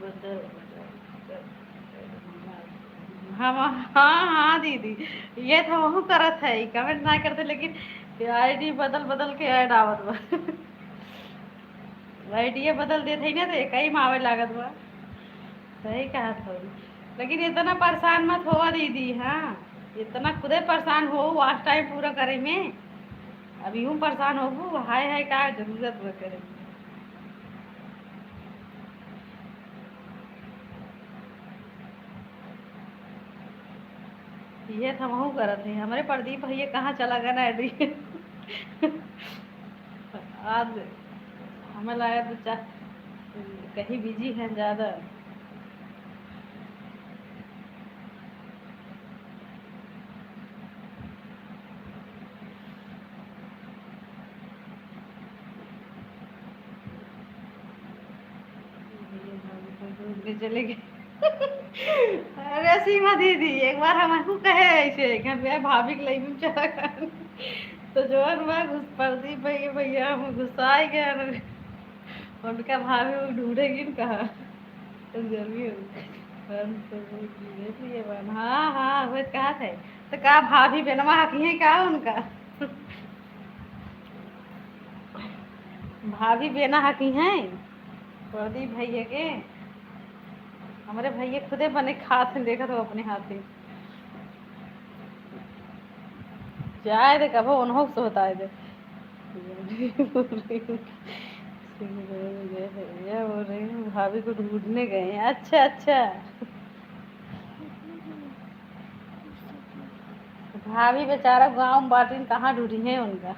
बदल हम हाँ हाँ दीदी, ये तो वह करत है, कमेंट ना करते लेकिन आईडी बदल बदल के ऐड आवत बा। आईडी बदल देते ना तो एक ही मावे लागत बा। सही कहा थोड़ी, लेकिन इतना परेशान मत होवा दीदी। हाँ, इतना खुदे परेशान हो वास्ट टाइम पूरा करे में, अब यूं परेशान हो हाय हाय का जरूरत वो करे। ये तो हम करत है, हमारे प्रदीप भैया कहाँ चला गया ना एड्री। आज हमें लगा तो कहीं बिजी है ज़्यादा। चले गए। अरे सीमा दीदी एक बार हमको कहे ऐसे कि मैं भाभी के लिए भी चला गया, तो जो है मैं प्रदीप भैया भैया हम गुस्सा आ गया। उनका भाभी वो ढूंढेगी न कहा, तो जरूरी हो। हाँ हाँ वो कहा थे, तो कहा भाभी बेनवा हकी है क्या उनका। भाभी बेना हकी हैं प्रदीप भैया के। हमारे भैया खुदे बने खाते देखा तो अपने हाथे जाए थे कब उन्हों से होता है। ये बोल रही हूँ भाभी को ढूंढने गए हैं। अच्छा अच्छा, भाभी बेचारा गांव में बाटी कहाँ ढूंढी है उनका।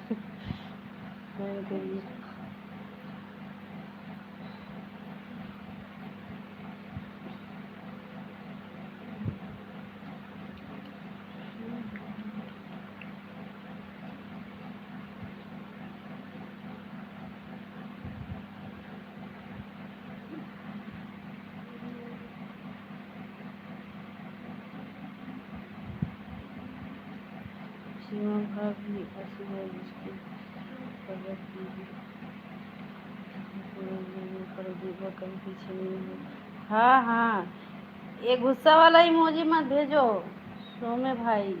सीमा भाभी कहीं पीछे नहीं है। हाँ हाँ, ये गुस्सा वाला इमोजी मत भेजो सोमे भाई।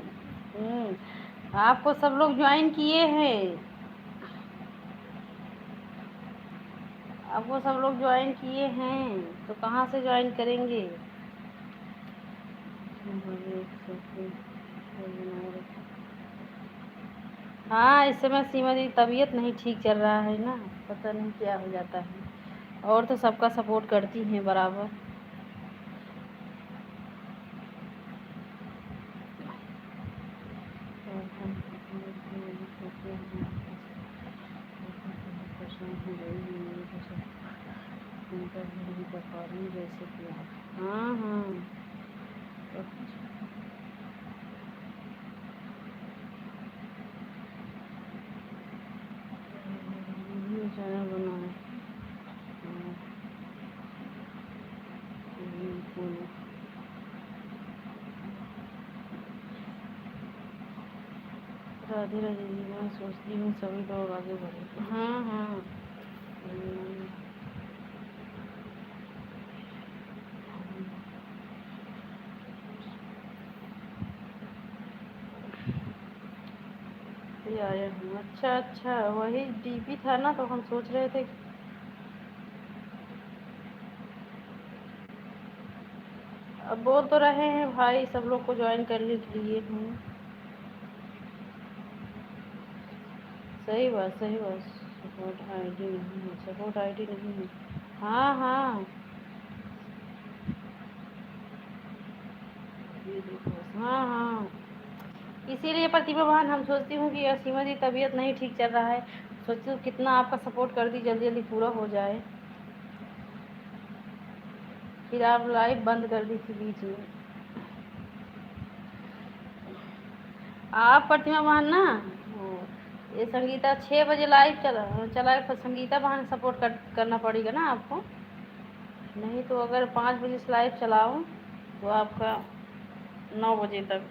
आपको सब लोग ज्वाइन किए हैं, आपको सब लोग ज्वाइन किए हैं तो कहाँ से ज्वाइन करेंगे। हाँ इस समय सीमा दी तबीयत नहीं ठीक चल रहा है ना, पता नहीं क्या हो जाता है। और तो सबका सपोर्ट करती हैं बराबर। जैसे कि हाँ हाँ चैनल बनाए। राधे राधे जी, मैं सोचती हूँ सभी लोग आगे बढ़े। हाँ हाँ आया हूँ। अच्छा अच्छा, वही डीपी था ना तो हम सोच रहे थे। अब बोल तो रहे हैं भाई सब लोग को ज्वाइन करने के लिए हूँ। सही बात। सपोर्ट आईडी नहीं है, सपोर्ट आईडी नहीं है। हाँ हाँ ये देखो, हाँ हाँ इसीलिए प्रतिभा बहन हम सोचती हूँ कि सीमा जी तबीयत नहीं ठीक चल रहा है, सोचती हूँ कितना आपका सपोर्ट कर दी जल्दी जल्दी पूरा हो जाए। फिर आप लाइव बंद कर दी थी बीच में। आप प्रतिमा बहन ना, वो ये संगीता 6 बजे लाइव चला है, संगीता बहन सपोर्ट करना पड़ेगा ना आपको। नहीं तो अगर 5 बजे से लाइव चलाऊँ तो आपका 9 बजे तक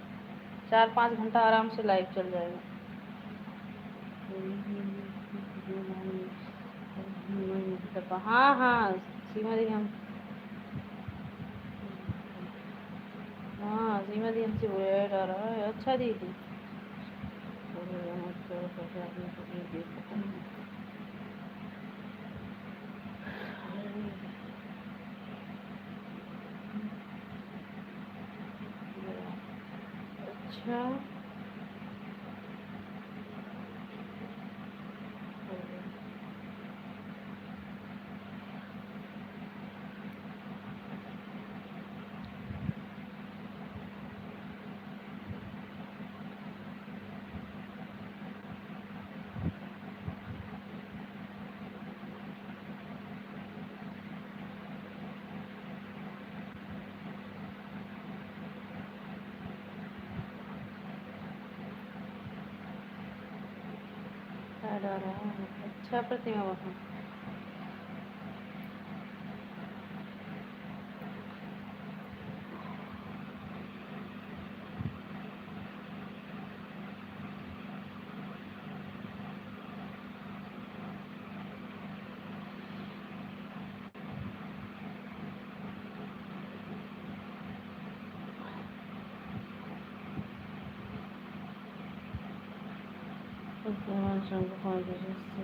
4-5 घंटा आराम से लाइव चल जाएगा। हाँ हाँ सीमा दी हम, हाँ सीमा दी हमसे वेट आ रहा है। अच्छा दीदी अच्छा अच्छा प्रतिमा बहन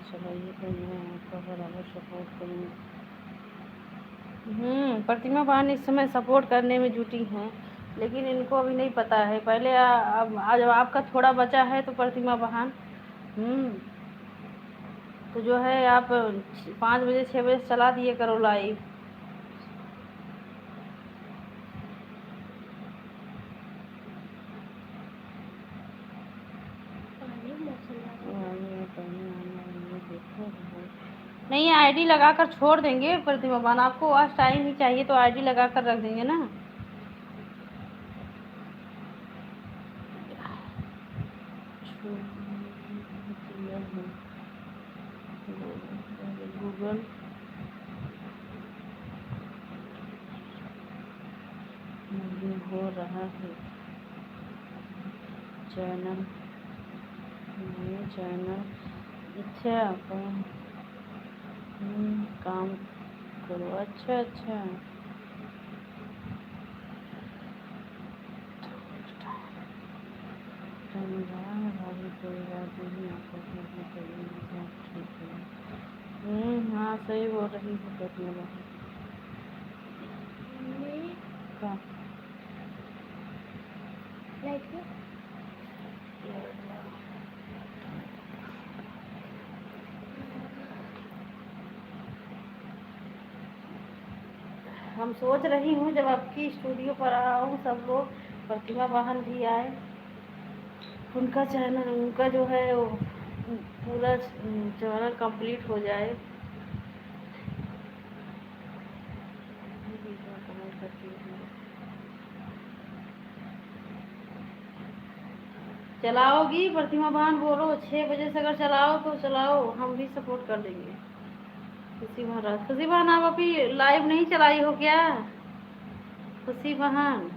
चलाइए तो मैं आपका बराबर सपोर्ट करूँगी। प्रतिमा बहन इस समय सपोर्ट करने में जुटी हैं, लेकिन इनको अभी नहीं पता है। पहले अब आज आपका थोड़ा बचा है तो प्रतिमा बहन तो जो है आप 5 बजे 6 बजे चला दिए करो लाइव। नहीं आईडी लगाकर छोड़ देंगे प्रतिमा बहन, आपको आज टाइम ही चाहिए तो आईडी लगाकर रख देंगे ना। गूगल हो रहा है चैनल, अच्छा काम करो। अच्छा भाभी कोई बात नहीं, आपको ठीक है। हाँ सही बोल रही है प्रतिमा का। हम सोच रही हूँ जब आपकी स्टूडियो पर आऊँ सब लोग, प्रतिमा बहन भी आए, उनका चैनल, उनका जो है वो पूरा चैनल कंप्लीट हो जाए। चलाओगी प्रतिमा बहन, बोलो 6 बजे से अगर चलाओ तो चलाओ, हम भी सपोर्ट कर देंगे। खुशी बहन आप अभी लाइव नहीं चलाई हो क्या? खुशी बहन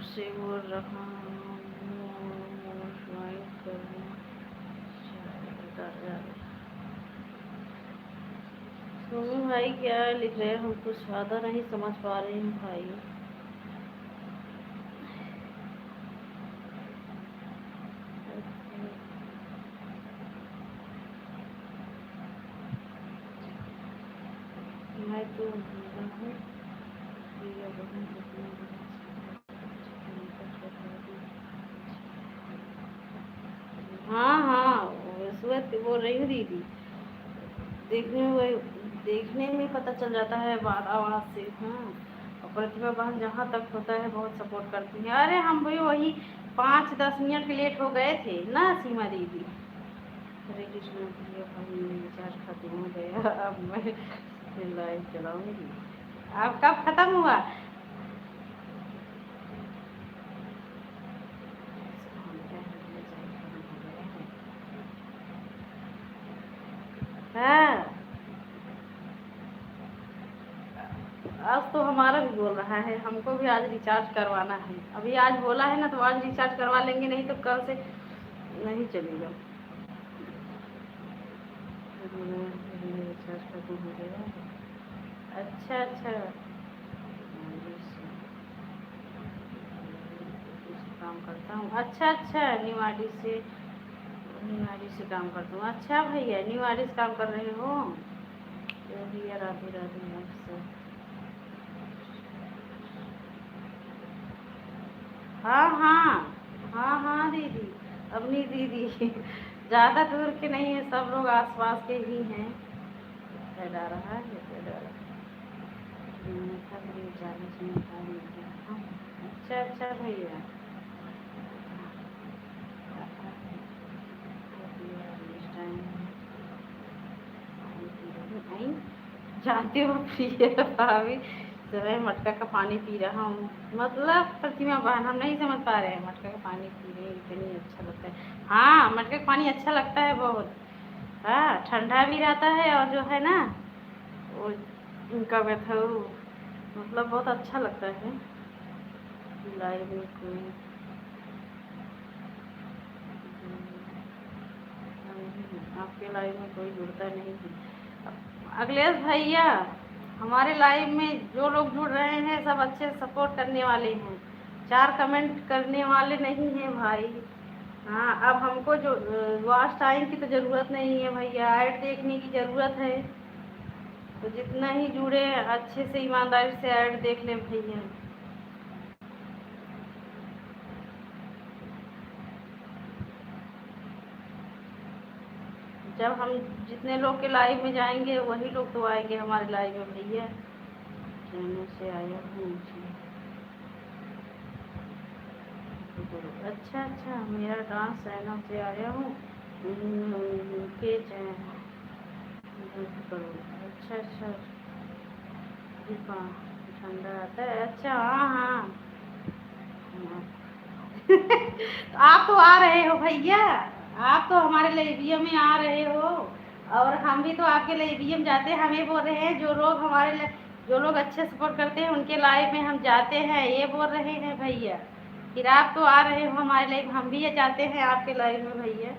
से बोल रहा सुनो भाई क्या लिख रहे हैं, हम कुछ ज़्यादा नहीं समझ पा रहे हैं भाई। मैं तो हाँ सुबह बोल रही हूँ दीदी, देखने में पता चल जाता है बात आवाज़ से। और प्रतिभा बहन जहाँ तक होता है बहुत सपोर्ट करती है। अरे हम भी वही 5-10 मिनट लेट हो गए थे ना सीमा दीदी। हरे कृष्णा प्रिय भाई, रिचार्ज खत्म हो गया, अब मैं फिर लाइव चलाऊंगी। अब कब खत्म हुआ? हाँ, आज तो हमारा भी बोल रहा है, हमको भी आज रिचार्ज करवाना है। अभी आज बोला है ना, तो आज रिचार्ज करवा लेंगे, नहीं तो कल से नहीं चलेगा। रिचार्ज खत्म हो गया। अच्छा अच्छा, काम करता हूँ। अच्छा अच्छा, न्यू से काम करता हूँ। अच्छा भैया, न्यू से काम कर रहे हो? तो भैया राधे राधे आपसे। हाँ हाँ, हाँ हाँ दीदी, अपनी दीदी ज़्यादा दूर के नहीं है, सब लोग आसपास के ही हैं। क्या डा रहा है, क्या डा रहा है? अच्छा अच्छा भैया, जानते हो प्रिय भाभी, जो है मटका का पानी पी रहा हूँ। मतलब प्रतिमा बहन, हम नहीं समझ पा रहे हैं, मटका का पानी पी रहे हैं, इतनी अच्छा लगता है। हाँ, मटका का पानी अच्छा लगता है बहुत। हाँ, ठंडा भी रहता है, और जो है ना वो उनका बैठा मतलब बहुत अच्छा लगता है। लाइव में कोई आपके लाइव में कोई जुड़ता नहीं है। अखिलेश भैया, हमारे लाइव में जो लोग जुड़ रहे हैं सब अच्छे सपोर्ट करने वाले हैं, 4 कमेंट करने वाले नहीं हैं भाई। हाँ, अब हमको जो वॉच टाइम की तो ज़रूरत नहीं है भैया, ऐड देखने की ज़रूरत है। तो जितना ही जुड़े अच्छे से ईमानदारी से ऐड देख लें भैया। जब हम जितने लोग के लाइव में जाएंगे वही लोग तो आएंगे हमारे लाइव में भैया। चैनल से आया हूँ। अच्छा अच्छा, मेरा डांस चैनल से आया हूँ के करो। अच्छा अच्छा, हाँ, ठंडा आता है। अच्छा हाँ हाँ हाँ। तो आप तो आ रहे हो भैया, आप तो हमारे लेवियम में आ रहे हो, और हम भी तो आपके लेवियम जाते हैं। हमें बोल रहे हैं जो लोग जो लोग अच्छे सपोर्ट करते हैं उनके लाइव में हम जाते हैं, ये बोल रहे हैं भैया। फिर आप तो आ रहे हो हमारे लाइव, हम भी ये जाते हैं आपके लाइव में भैया।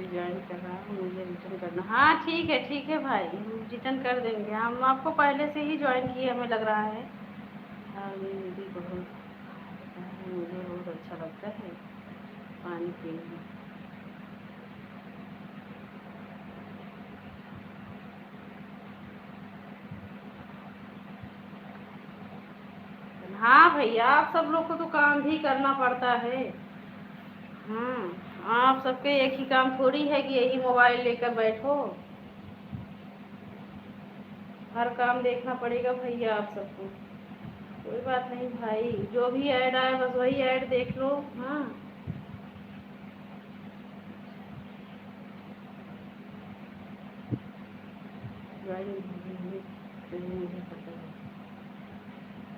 ज्वाइन कर रहा हूँ, मुझे रिटर्न करना। हाँ ठीक है भाई, हम रिटर्न कर देंगे। हम आपको पहले से ही ज्वाइन किए, हमें लग रहा है। हाँ, मुझे बहुत अच्छा लगता है पानी पीना। हाँ भैया, आप सब लोग को तो काम भी करना पड़ता है। आप सबके एक ही काम थोड़ी है कि यही मोबाइल लेकर बैठो, हर काम देखना पड़ेगा भैया आप सबको। कोई बात नहीं भाई, जो भी ऐड आए बस वही ऐड देख लो। हाँ, मुझे पता है,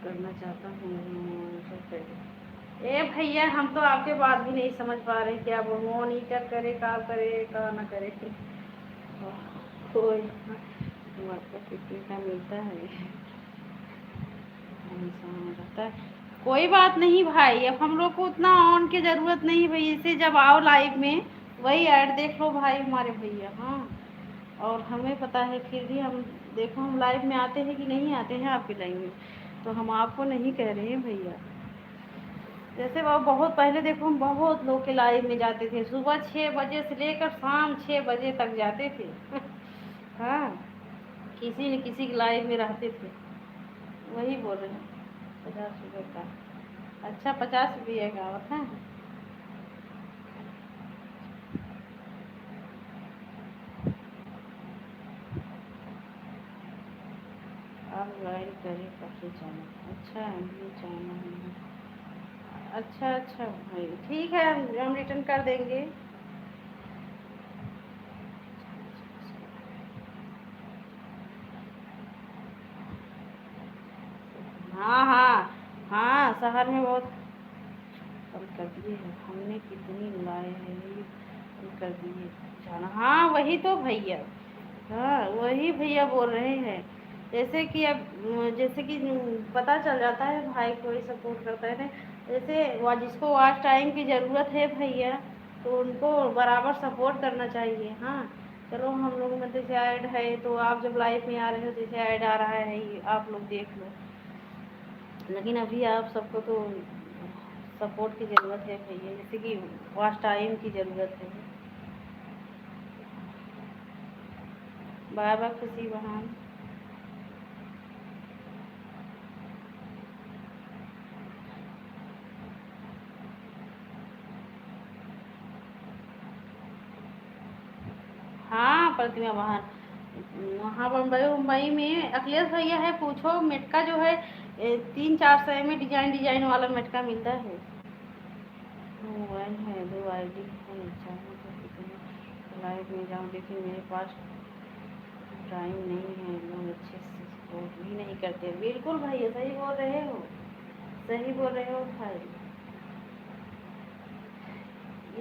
करना चाहता हूँ। ए भैया, हम तो आपके बात भी नहीं समझ पा रहे, क्या वो मॉनिटर करे का ना करे। कोई आपको कितने का मिलता है, रहता है। कोई बात नहीं भाई, अब हम लोग को उतना ऑन की ज़रूरत नहीं भाई, इसे जब आओ लाइव में वही ऐड देख लो भाई हमारे भैया। हाँ, और हमें पता है, फिर भी हम देखो हम लाइव में आते हैं कि नहीं आते हैं आपके लाइव में, तो हम आपको नहीं कह रहे हैं भैया। जैसे वो बहुत पहले देखो, हम बहुत लोग के लाइव में जाते थे, सुबह 6 बजे से लेकर शाम 6 बजे तक जाते थे। हाँ, किसी न किसी के लाइव में रहते थे। वही बोल रहे हैं, 50 रुपये का। अच्छा, 50 रुपये का होता है। आप ज्वाइन करे पक्के चैनल। अच्छा ये चैनल है। अच्छा अच्छा भाई ठीक है, हम रिटर्न कर देंगे। हाँ हाँ हाँ, शहर में बहुत कम कर दिए हैं हमने, कितनी लाए हैं ये कम कर दिए जाना। हाँ वही तो भैया, हाँ वही भैया बोल रहे हैं। जैसे कि अब जैसे कि पता चल जाता है भाई कोई सपोर्ट करता है ना। जैसे जिसको वॉच टाइम की ज़रूरत है भैया, तो उनको बराबर सपोर्ट करना चाहिए। हाँ चलो, हम लोग में जैसे ऐड है, तो आप जब लाइव में आ रहे हो जैसे ऐड आ रहा है ये आप लोग देख लो। लेकिन अभी आप सबको तो सपोर्ट की ज़रूरत है भैया, जैसे कि वॉच टाइम की ज़रूरत है। बाय बाय खुशी बहन। हाँ प्रतिमा बहन, वहाँ मुंबई मुंबई में अखिलेश भैया है, पूछो मटका जो है 300-400 में डिजाइन डिजाइन वाला मटका मिलता है। मोबाइल है, 2 ID है, चाहूँ तो कितने लाइव में जाऊँ, लेकिन मेरे पास टाइम नहीं है। लोग अच्छे से सपोर्ट भी नहीं करते। बिल्कुल भैया सही बोल रहे हो, सही बोल रहे हो भाई,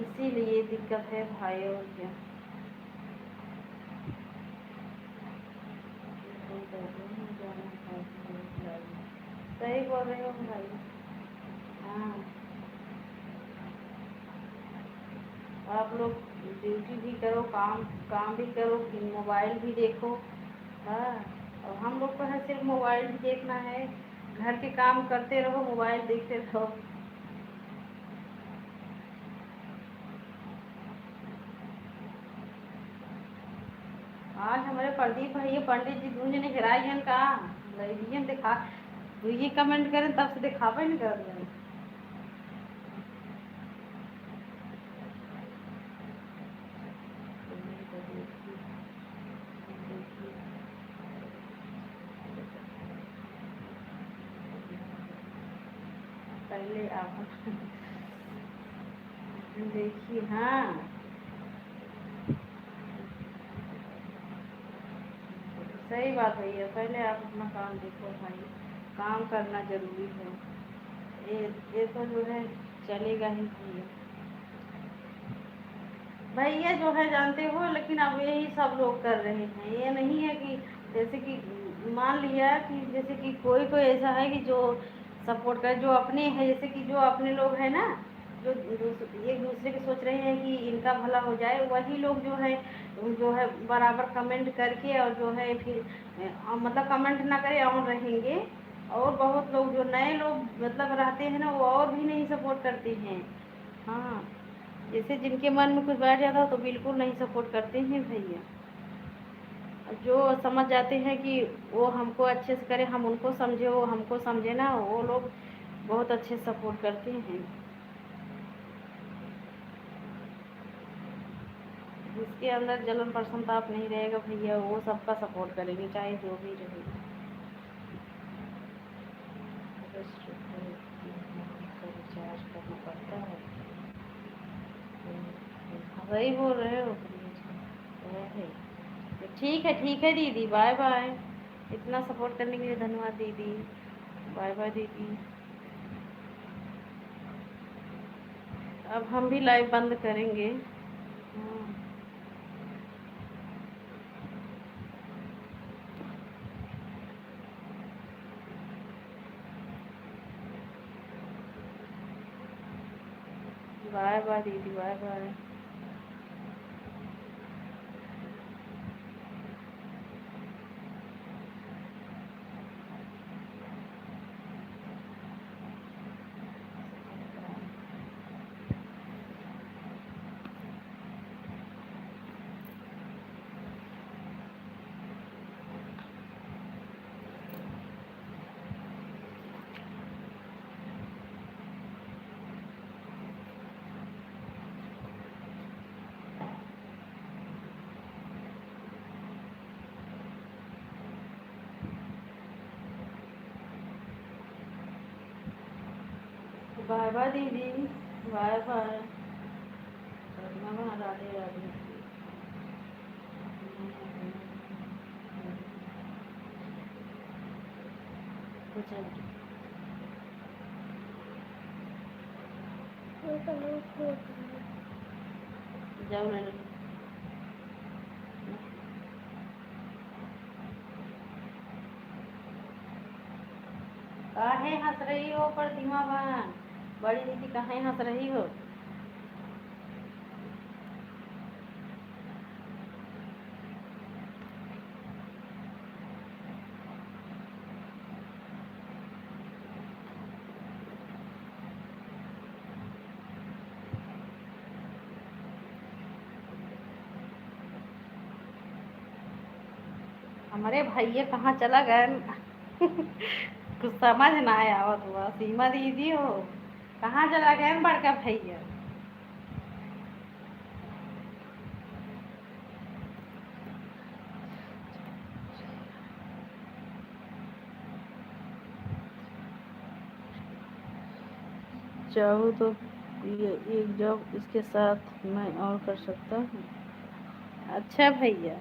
इसीलिए दिक्कत है भाई, और क्या। सही बोल रहे हो भाई। हाँ आप लोग ड्यूटी भी करो, काम काम भी करो, फिर मोबाइल भी देखो। हाँ और हम लोग को है सिर्फ मोबाइल भी देखना है, घर के काम करते रहो, मोबाइल देखते रहो। आज हमारे प्रदीप भैया पंडित जी दूज ने गिराई हैं का लड़कियन दिखा, तो ये कमेंट करें तब से दिखावे नहीं कर रहे हैं। पहले आप देखिए। हाँ सही बात भैया, पहले आप अपना काम देखो भाई, काम करना जरूरी है। ये तो जो है चलेगा ही भैया। भैया जो है जानते हो, लेकिन अब यही सब लोग कर रहे हैं, ये नहीं है कि जैसे कि मान लिया कि जैसे कि कोई कोई ऐसा है कि जो सपोर्ट कर, जो अपने हैं, जैसे कि जो अपने लोग हैं ना, जो एक दूसरे के सोच रहे हैं कि इनका भला हो जाए, वही लोग जो है बराबर कमेंट करके, और जो है फिर मतलब कमेंट ना करे और रहेंगे। और बहुत लोग जो नए लोग मतलब रहते हैं ना, वो और भी नहीं सपोर्ट करते हैं। हाँ जैसे जिनके मन में कुछ बैठ जाता हो तो बिल्कुल नहीं सपोर्ट करते हैं भैया। जो समझ जाते हैं कि वो हमको अच्छे से करे, हम उनको समझे, वो हमको समझे ना, वो लोग बहुत अच्छे सपोर्ट करते हैं। जिसके अंदर जलन प्रसन्नताप नहीं रहेगा भैया, वो सबका सपोर्ट करेंगे चाहे जो भी रहे। रिचार्ज करना पड़ता है। वही बोल रहे हो है। ठीक है दीदी, बाय बाय। इतना सपोर्ट करने के लिए धन्यवाद दीदी। बाय बाय दीदी। अब हम भी लाइव बंद करेंगे। हाँ बाय बाय दीदी, बाय बाय। बाय बाय दीदी, बाय बाय। राधे राधे। जाओ ना। काहे हंस रही हो प्रतिमा बहन? बड़ी दीदी काहे हंस रही हो? हमारे भैया कहाँ चला गए? कुछ समझ ना आया आवत हुआ। सीमा दीदी हो, कहाँ चला गए बड़का भैया? चाहूँ तो ये एक जॉब इसके साथ मैं और कर सकता हूँ। अच्छा भैया।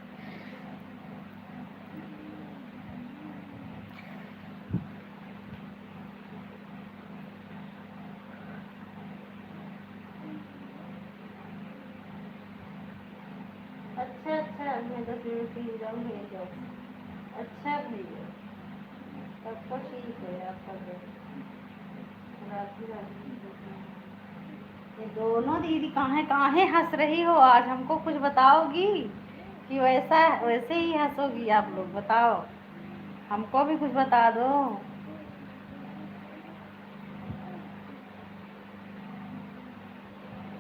अच्छा अच्छा, मैं 10 मिनट के लिए जाऊँगी जॉब। अच्छा भैया, तब तो ठीक है आपका राधे राधे। ये दोनों दीदी काहे काहे हंस रही हो आज? हमको कुछ बताओगी कि वैसा वैसे ही हंसोगी आप लोग? बताओ, हमको भी कुछ बता दो।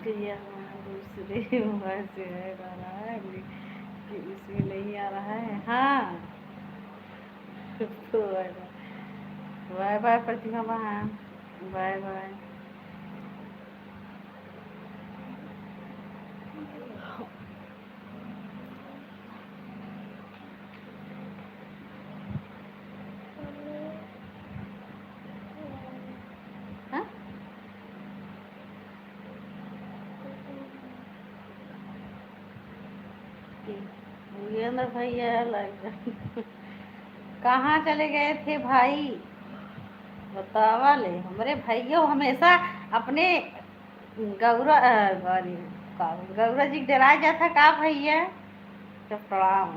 कि यहाँ दूसरे मोबाइल से है आ रहा है कि इसमें नहीं आ रहा है। हाँ तो बाय बाय प्रतिमा बहन, बाय बाय। हाँ? वीरेंद्र भैया लग कहाँ चले गए थे भाई? बतावा ले। हमारे भैया हमेशा अपने गौरा जी डराया जाता का भैया? तो प्रणाम।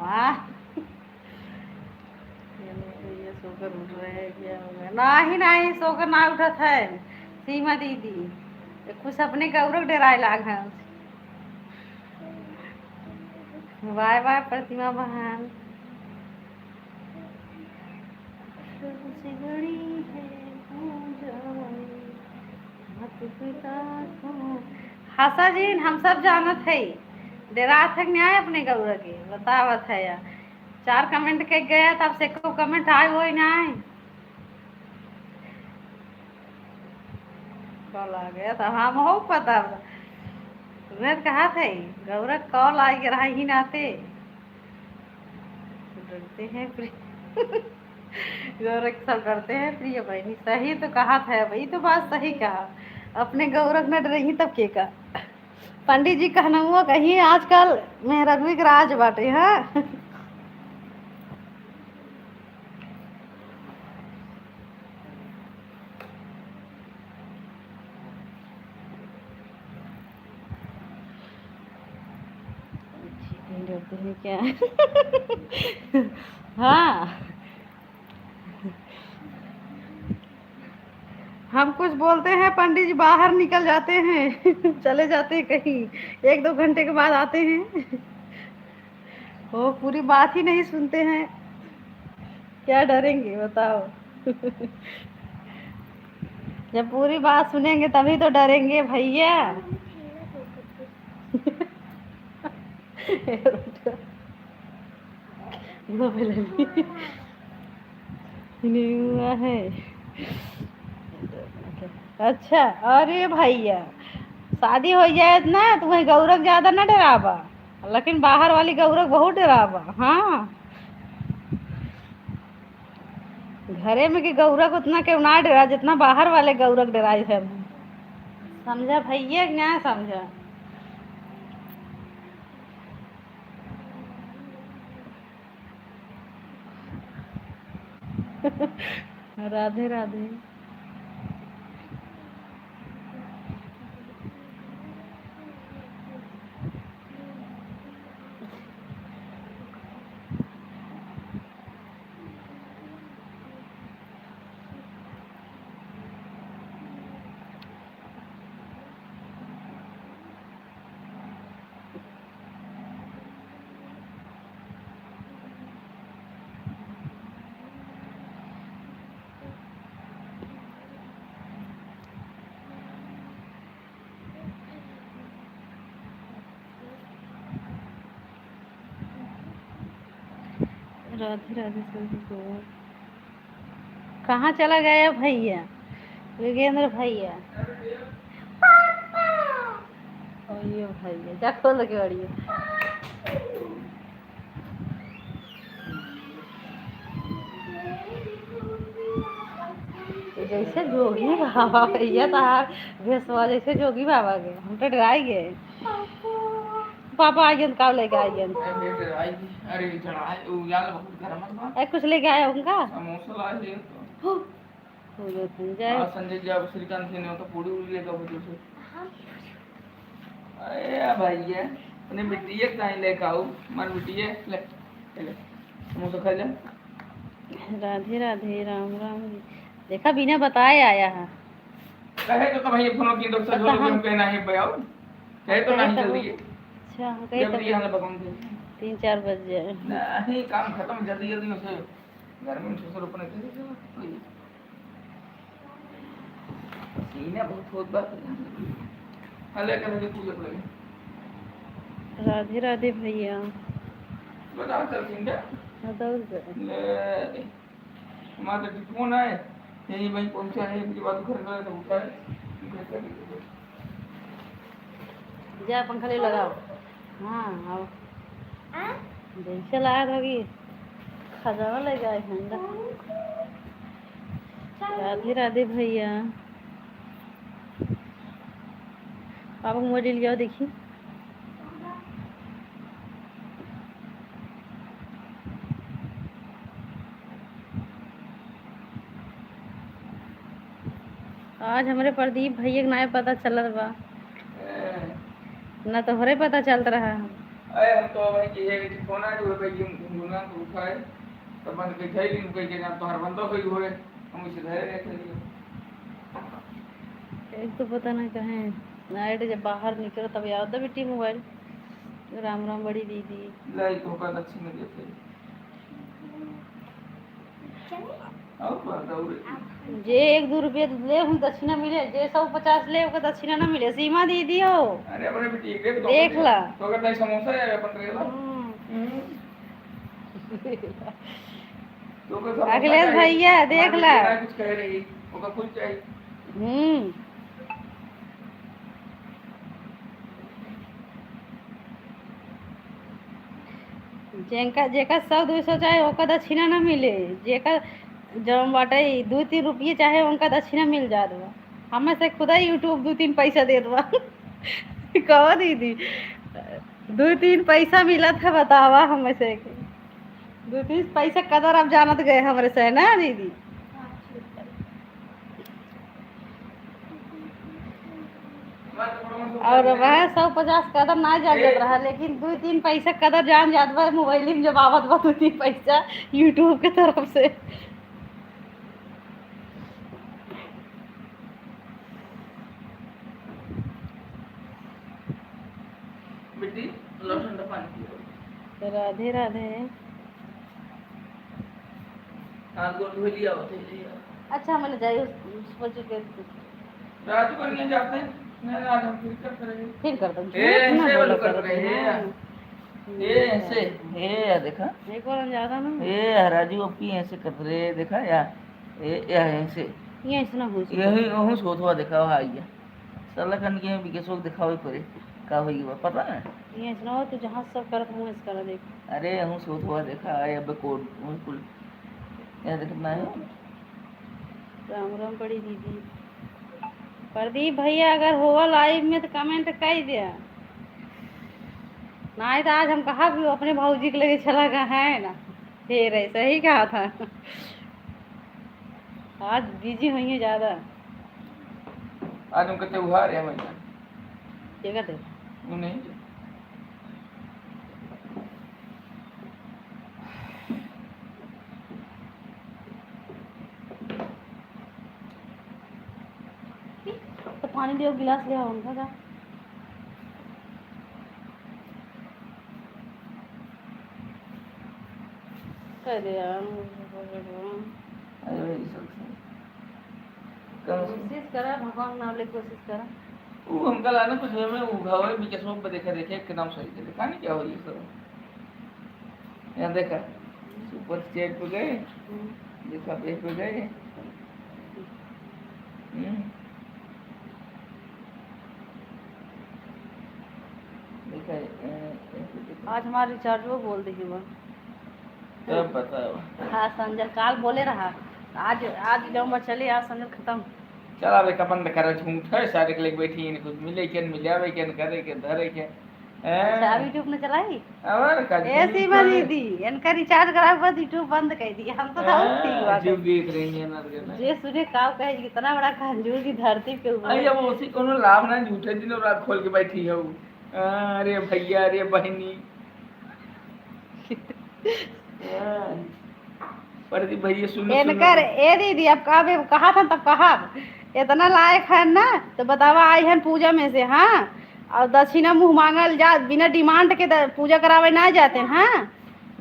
ये सोकर उठ रहे हैं, क्या हो गया? नहीं नहीं, सोकर ना उठत है सीमा दीदी, कुछ अपने गौरव डराए लाग है। बाय बाय प्रतिमा बहन। सबसे बड़ी है हसा जी, हम सब जानत है। डरात है न्याय अपने गौरव के बतावत है या 4 कमेंट के गया तब से को कमेंट आए हो ना कॉल आ गया था। हम हो पता तुम्हें तो कहा था गौरव कॉल आ रहा ही नाते डरते हैं गौरव सब डरते हैं प्रिय बहनी। सही तो कहा था भाई, तो बात सही कहा। अपने गौरव न डरेगी तब के का? पंडित जी कहना हुआ कहीं आजकल मेहरगवी के राज बाटे। हाँ डरते हैं क्या? हाँ, हम कुछ बोलते हैं पंडित जी बाहर निकल जाते हैं चले जाते हैं कहीं, 1-2 घंटे के बाद आते हैं। वो पूरी बात ही नहीं सुनते हैं। क्या डरेंगे बताओ? जब पूरी बात सुनेंगे तभी तो डरेंगे भैया। नहीं हुआ है। अच्छा, अरे भैया शादी हो जाए ना तुम्हें गौरव ज्यादा ना डरावा, लेकिन बाहर वाली गौरव बहुत डरावा। हाँ, घरे में कि गौरव उतना क्यों ना डरा जितना बाहर वाले गौरव डराए है। समझा भैया कि ना समझा? राधे राधे। राधे राधे सभी को। कहाँ चला गया भैया? योगेंद्र भैया। और ये भैया जा खोल के बड़िए। जैसे जोगी बाबा भैया तार भेसवा जैसे जोगी बाबा के हम तो डराई गए। पापा आ गए का लेके आ गए। अरे चढ़ाए वो यार बहुत गरम है। ए कुछ लेके आया उनका समोसा लाए हो गए थे जय। हां संजय जी अब श्रीकांत जी ने तो पूरी उड़ी लेगा वो से। अरे भैया अपने बिटिया कहीं लेके आओ मन बिटिया ले ले समोसा खा ले। राधे राधे राम राम। देखा बिना बताए आया है। कहे तो भैया फोन की तो सजो लोग हम कहना है भैया कहे तो नहीं जल्दी। अच्छा हम कहे जल्दी हम बगम थे 3-4 बज जाए नहीं काम खत्म जल्दी जल्दी उसे घर में सुसर अपने थे सीने बहुत बात हले कर के पूजा लगे। राधे राधे भैया बता चल सिंह दौड़ ले हमारा फोन आए यही भाई पहुंचा है इनकी बात घर गए तो उठाए जा पंखा ले लगाओ। हाँ आओ जैसे लाया था कि खजाना ले जाए ठंडा। राधे राधे भैया। पापा को मोबाइल ले जाओ देखिए। आज हमारे प्रदीप भैया के नाम पता चलत बा ना तो हरे पता चलता रहा। अरे हम तो भाई की है कि फोन आ जो भाई गुना तो उठाए तब बंद के थे दिन कोई के ना तो हर बंदो कोई होए हम इसे धरे रखे लिए एक तो पता ना कहे नाइट जब बाहर निकलो तब याद है बेटी मोबाइल। राम राम बड़ी दीदी लाई तो का दक्षिण में देते और बात दौड़े जे 1-2 रुपये ले हम दक्षिणा मिले जे 150 ले ओका दक्षिणा ना मिले। सीमा दीदी हो अरे अपने बेटी एक देख ला तो अगर समोसा है अपन रेला तो अखिलेश भैया देख ला कुछ कह रही ओका कुछ चाहिए। जेका 100-200 चाहे ओका दक्षिणा ना मिले। जेका जब बाटे 2-3 रुपये चाहे उनका दक्षिणा मिल जात बा। हमें से खुदा यूट्यूब 2-3 पैसा देत बा। कहो दीदी 2-3 पैसा मिलत है बतावा हमें से 2-3 पैसा कदर अब जानत गए हमारे से ना दीदी। और वह 150 कदर ना जान जात रहा लेकिन 2-3 पैसा कदर जान जात बा मोबाइल में जब आवत बा 2-3 पैसा यूट्यूब के तरफ से। बेटी लो ठंडा पानी राधे राधे। हाथ को धो लिया होते लिया। अच्छा मैंने जाए उस वजह के राजू को नहीं जाते नहीं आज हम फिर कर दूँ ऐसे वाला कर रहे हैं ये ऐसे ये देखा एक बार ज़्यादा ना ये राजू अपनी ऐसे कर रहे देखा ये ऐसे ये ऐसे ना हो यही ओहु सोच हुआ देखा हुआ आइया साला कन के बिकेसो दिखावे करे का होई बा पता है ये ऐसे ना हो तो जहाँ सब करत हूँ ऐसे करा देख। अरे हम सोच हुआ देखा है अब कोड बिल्कुल ये देखना है। राम राम बड़ी दीदी प्रदीप भैया अगर हो लाइव में तो कमेंट कर दिया, नहीं तो आज हम कहा भी अपने भाऊजी के लेके चला गया है ना, फिर ऐसा ही कहा था। आज बिजी हुई है ज़्यादा। आज उनका त्योहार है भैया। क्या कहते वो नहीं तो पानी दियो, गिलास ले आओ उनका का। कह दे यार, अरे कोशिश करा भगवान नाम ले, कोशिश करा। वो हमका लाना कुछ में उघावे भी कसम पे देखा देखे के नाम सही चले कहानी क्या हो ये सब। यहाँ देखा सुपर स्टेट पे गए, देखा पेज पे गए। देखा आज हमारा रिचार्ज वो बोल दी हुआ तब बताओ। हाँ संजय काल बोले रहा, आज आज नंबर चले, आज संजय खत्म। चला बे कपन में करा झूठ है सारे के लिए बैठी है कुछ मिले के मिलावे के करे के धरे के अच्छा यूट्यूब में चलाई और का ऐसी बनी दी इनका रिचार्ज करा बस यूट्यूब बंद कर दिया। हम तो था ठीक बात जो देख रही है ना जे सुने काव कहे कितना बड़ा कंजूस की धरती पे ऊपर। अरे वो उसी कोनो लाभ ना झूठे दिन रात खोल के बैठी है वो। अरे भैया अरे बहनी प्रदीप भैया सुनो इनकर ए दीदी अब कहा था तब कहा इतना लायक है ना तो बतावा आई है पूजा में से। हाँ और दक्षिणा मुँह मांगल जा बिना डिमांड के पूजा करावे ना जाते। हाँ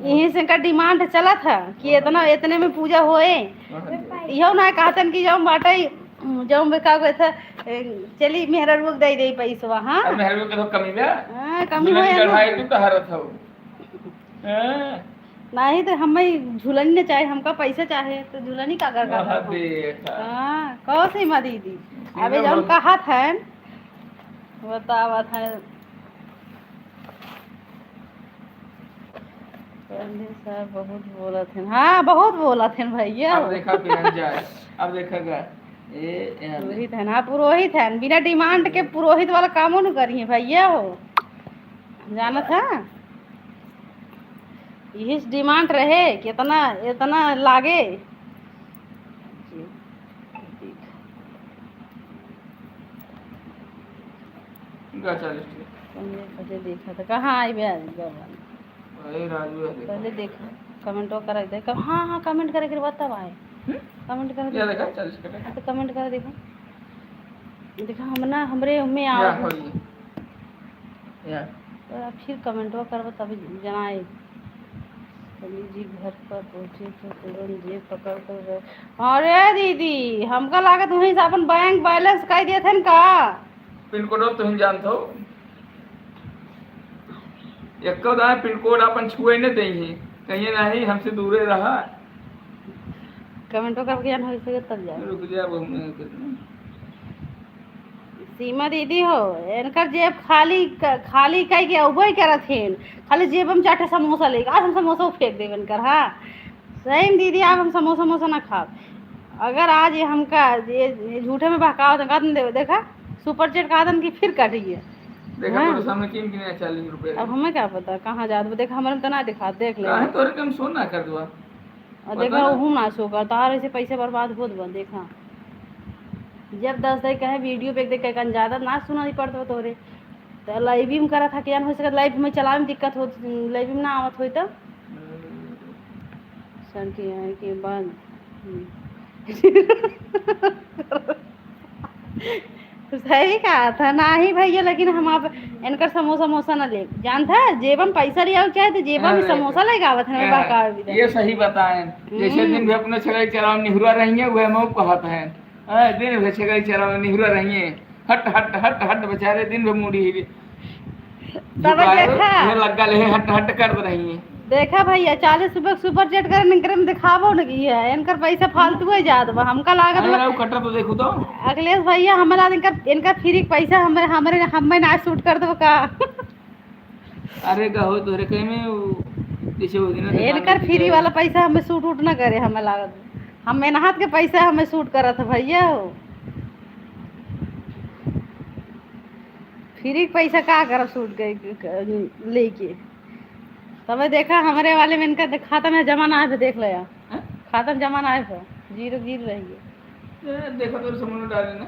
यहीं से का डिमांड चला था कि इतना इतने में पूजा होए। यो ना कहतन कि जब बाटे जब का कोई था चली मेहरा रुक दे दे पैसा। हाँ मेहरा के तो कमी बे कमी होए चढ़ाई तू तो हरत हो। नहीं तो हमें झूलन ने चाहे हमका पैसा चाहे तो झूलन ही का कर हाँ कहो सी मा दीदी अबे जब कहा था बतावा था सर बहुत बोला थे। हाँ बहुत बोला थे भैया। अब देखा फिर जाए अब देखेगा पुरोहित है ना, पुरोहित है बिना डिमांड के पुरोहित वाला कामों न करिए भैया हो जाना था। यही डिमांड रहे कि इतना इतना लागे। पहले देखा था कहाँ आई पहले देखा कमेंट करा देखा। हाँ हाँ कमेंट करे के बाद तब आए कमेंट कर तो कमेंट कर देखो देखा हम ना हमरे में आओ फिर कमेंटवा करब तभी जनाए। जी घर पर पहुँचे तो तुरंत जेब पकड़ कर। अरे दीदी हमका लागत वहीं से अपन बैंक बैलेंस कर दिए थे का पिन कोड तुम जानते हो एक पिन कोड अपन छुए न दे कहीं नहीं हमसे दूरे रहा। कमेंटो करके जान हो सके तब जाए। रुक जा सीमा दीदी हो इनकर जेब खाली खाली कह के अबे करथिन खाली जेब में चाटे समोसा लेके आज हम समोसा फेंक देब इनकर। हाँ सही दीदी आप हम समोसा मोसा ना खाब। अगर आज ये हमका ये झूठे में बहकाव दे देखा सुपर चैट का आदम की फिर काटिए देखा तो सामने किन किने 40 रुपए। अब हमें क्या पता कहाँ जात देखा हमारे तो ना दिखा देख ले तोरे कम सोना कर दुआ और देखा हूँ ना सो कर तार ऐसे पैसे बर्बाद होत बन। देखा जब 10 दिन कहे वीडियो पे देख के ज़्यादा ना सुना नहीं पड़ता तोरे तो लाइव में करा था कि हो सके लाइव में चलावे में दिक्कत हो लाइव में ना आवत हो तो सर के बाद सही कहा था ना ही भैया। लेकिन हम आप इनकर समोसा मोसा ना ले जानता है जेब में पैसा लिया चाहे तो जेब में समोसा लेके आवत है। ये सही बताएं जैसे दिन भी अपने छगड़ी चलाव निहुरा रही है वह मऊ कहत है दिन भर छगड़ी चलाव निहुरा रही है हट हट हट हट बेचारे दिन भर मुड़ी ही तब देखा लगा ले हट हट कर रही है। देखा भैया 40 रुपए सुपर चैट कर इनकर में दिखावो न की है इनकर पैसा फालतू है जात बा हमका लागत अरे कटा तो देखो तो अखिलेश भैया हमारा इनका फ्री पैसा हमरे हमरे हमें ना शूट कर दो का। अरे कहो तोरे कहीं में जैसे वो दिन इनकर फ्री वाला पैसा हमें शूट उट ना करे हमें लागत हम मेहनत के पैसा हमें शूट करा था भैया हो। फ्री के पैसा का कर सूट के लेके तब देखा हमारे वाले में इनका खाता में जमा ना है देख लिया हैं? खाता में जमा ना है जीरो गिर रही है देखो तो समझ में डाले ना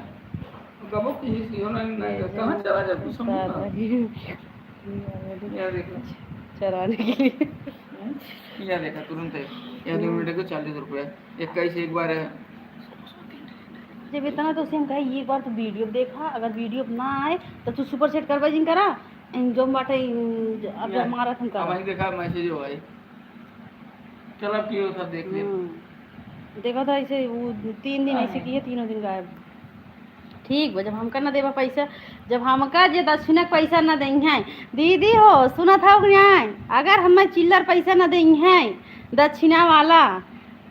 गबो किसी सी होना नहीं कहाँ चला जा तू समझ ना यार देखो चराने के लिए यार देखा तुरंत है यार 2 मिनट को 40 रुपया 21 एक बार है जब इतना तो उसे हम कहे एक बार तो वीडियो देखा अगर वीडियो ना आए तो तू सुपर सेट करवा जिन करा जो बाटे अगर मारा तुम करा हमारी देखा मैसेज हो आई चल अब क्यों था देख ले देखा था ऐसे वो 3 दिन ऐसे किए तीनों दिन गायब ठीक बा जब हमका ना देवा पैसा जब हमका जे दक्षिणा के पैसा ना दें हैं दीदी हो सुना था अगर हमें चिल्लर पैसा ना दें हैं दक्षिणा वाला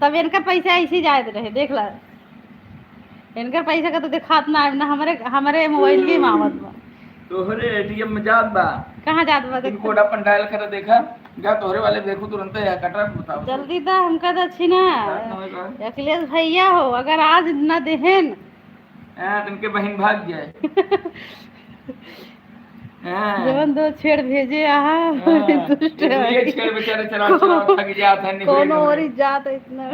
तब इनका पैसा ऐसे जायद रहे देख ला इनका पैसा का तो दिखात ना है ना हमारे मोबाइल के मामत बा तोहरे एटीएम में जात बा कहाँ जात बा पिन कोड अपन डायल कर देखा जा तोहरे वाले देखो तुरंत है कटरा बताओ जल्दी दा हमका दक्षिणा अखिलेश भैया हो अगर आज ना देहन तुमके बहन भाग जाए जवन दो छेड़ भेजे आहा दुष्ट ये छेड़ बेचारे चला थक जात है कोनो और जात इतना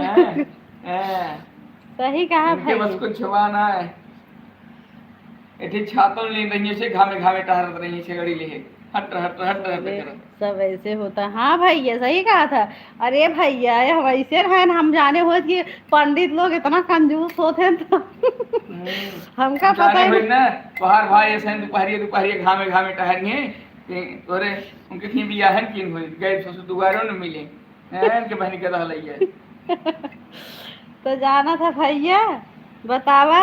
सही कहा भाई बस कुछ छुपाना है एठी छातों ले रही से घामे घामे टहरत रही से गड़ी ले हट हट हट हट सब ऐसे होता है हाँ भैया सही कहा था अरे भैया हम ऐसे है हम जाने हो कि पंडित लोग इतना कंजूस होते हैं तो हमका पता है ना बाहर भाई ऐसे दोपहरिया घामे घामे टहरिए तोरे उनके की बियाह है किन होई गए ससुर दुबारा न मिले हैं के बहनी के रहल है तो जाना था भैया बतावा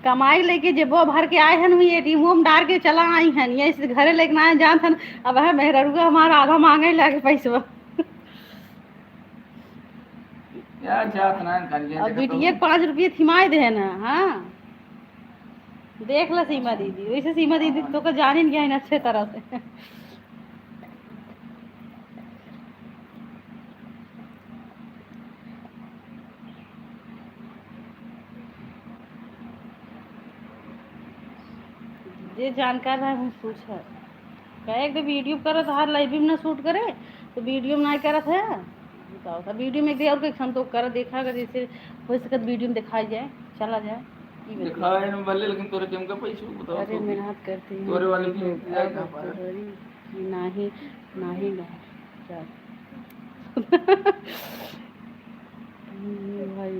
कमाई लेके जेबो भर के आए हन हुई एटीएम में डाल के चला आई हन ये इस घरे लेके ना आए जान हन अब है मेहरुआ हमारा आधा मांगे लागे पैसा यार जात ना कर अब बिटिया 5 रुपये थिमाए दे ना हाँ देख ला सीमा दीदी वैसे सीमा दीदी तो का जान ही नहीं है अच्छे तरह से ये जानकार है हम पूछा कहे एक वीडियो करत हर लाइव में ना शूट करे तो वीडियो में ना करत है बताओ था वीडियो में और कोई संतोष कर देखा अगर जैसे हो सकत वीडियो में दिखाई जाए चला जाए दिखाए न भले लेकिन तोरे केम का पैसा बताओ अरे मेहनत करती है तोरे वाले की इंतजार कर पा रहे नहीं नहीं ना क्या भाई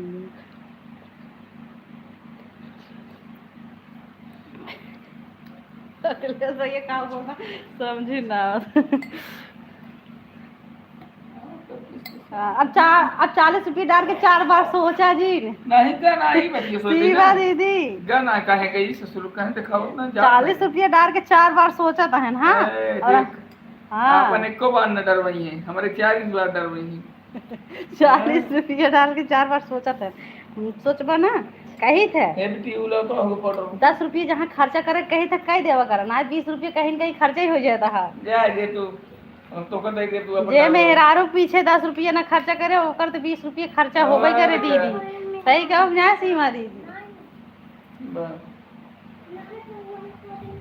तो ये काम होगा समझी ना अब 40 रुपये डाल के 4 बार सोचा जी नहीं का नहीं बच्ची सोची ना दीदी गाना काहे गई ससुर कहे दिखाओ ना 40 रुपये डाल के 4 बार सोचा था है हाँ और हाँ अपन एको बार न डरवाई है हमारे 40 बार डरवाई है 40 रुपये डाल के 4 बार सोचा था सोचबा ना कही थे 10 रुपये जहाँ खर्चा करे कही थे कही देवा करना आज 20 रुपये कहीं कहीं खर्चा ही हो जाता है जा दे तू तो कर दे तू अपन जे मेहरारू पीछे 10 रुपये ना खर्चा करे ओकर तो 20 रुपये खर्चा होबे करे दीदी सही कहो ना सीमा दीदी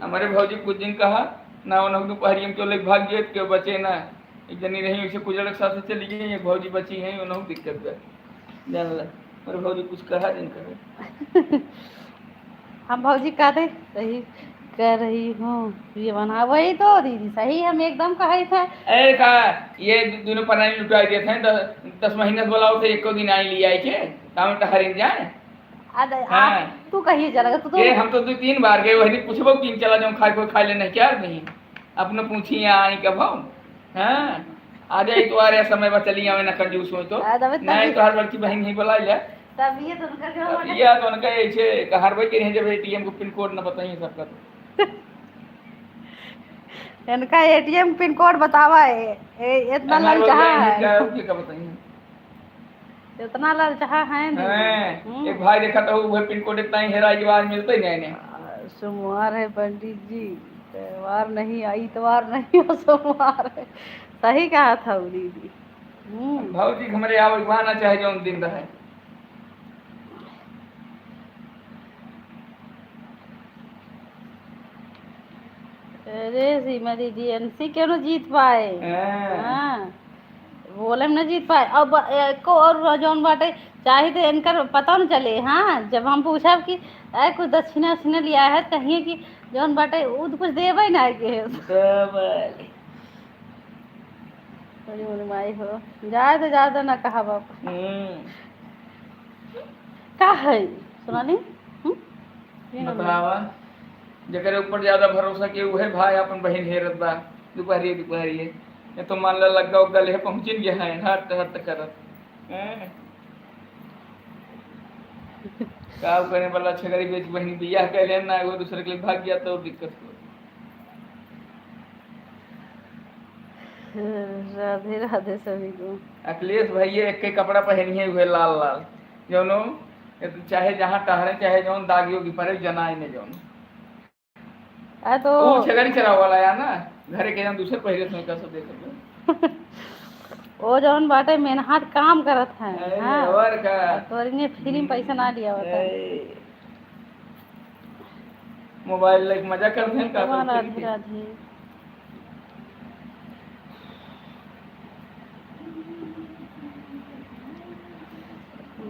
हमारे भौजी कुछ दिन कहा ना उन्होंने दोपहरी में क्यों भाग गए क्यों बचे ना एक जनी रही उसे कुछ लड़क साथ चली गई एक भौजी बची है उन्होंने दिक्कत है जान ला और भौजी कुछ कहा दिन करे हम भौजी कहते सही कर रही हूँ ये बना वही तो दीदी सही हम एकदम कहे थे ए का ये दोनों परानी लुटा दिए थे 10 महीने बोलाओ थे एको दिन आई लिया के काम टहरिन जाए हाँ। तू कहिए जरा तो ये हम तो 2-3 बार गए वही पूछबो किन चला जाऊं खाए कोई खा लेना क्या नहीं अपने पूछी आई कब हां आ जाए तो आ रहा समय बा चली आवे ना कंजूस हो तो नहीं तो हर बड़की बहन नहीं बुला ले तब ये तो उनका ये तो उनका ऐसे हर भाई के जब एटीएम को पिन कोड ना बताइए सबका इनका एटीएम पिन कोड बतावा है इतना ललचाहा है क्या बताइए इतना ललचाहा है एक भाई देखा तो वो पिन कोड इतना ही हेरा के बाद मिलता ही नहीं सोमवार है पंडित जी त्योहार नहीं इतवार नहीं हो सोमवार है सही कहा था दीदी भाजी हमारे यहाँ आना चाहे जो दिन रहे अरे सीमा दीदी एनसी क्यों न जीत पाए। हाँ। हाँ बोले में न जीत पाए। अब एको और जौन बाटे चाहे तो इनकर पता न चले। हाँ जब हम पूछा कि कुछ दक्षिणा उक्षिणा लिया है कहिए कि जौन बाटे उ तो कुछ देवे ना के डबल। बड़ी मुनमाई हो जाए तो ज्यादा ना कहा बाप का है सुनानी। बतावा जकरे ऊपर ज्यादा भरोसा के उहे भाई अपन बहन हेरत बा दुपहरी दुपहरी ये तो मान ला लगा गले पहुंचिन गया है हट हट करत काम करने वाला छगरी बेच बहन बियाह कर लेना वो दूसरे के लिए भाग गया तो दिक्कत हो। राधे राधे सभी को। अखिलेश भैया एक के कपड़ा पहनिए हुए लाल लाल जौनो चाहे जहाँ टहरे चाहे जौन दागियों की परे जनाए ने जौन तो वो छगरी चला वाला यार ना घरे के जन दूसरे पहले से का सब देख लो वो जौन बाटे मेहनत काम करत है। हाँ और का तोरी ने फ्री में पैसा ना लिया होता। मोबाइल लाइक मजा करते हैं का Radhe Radhe.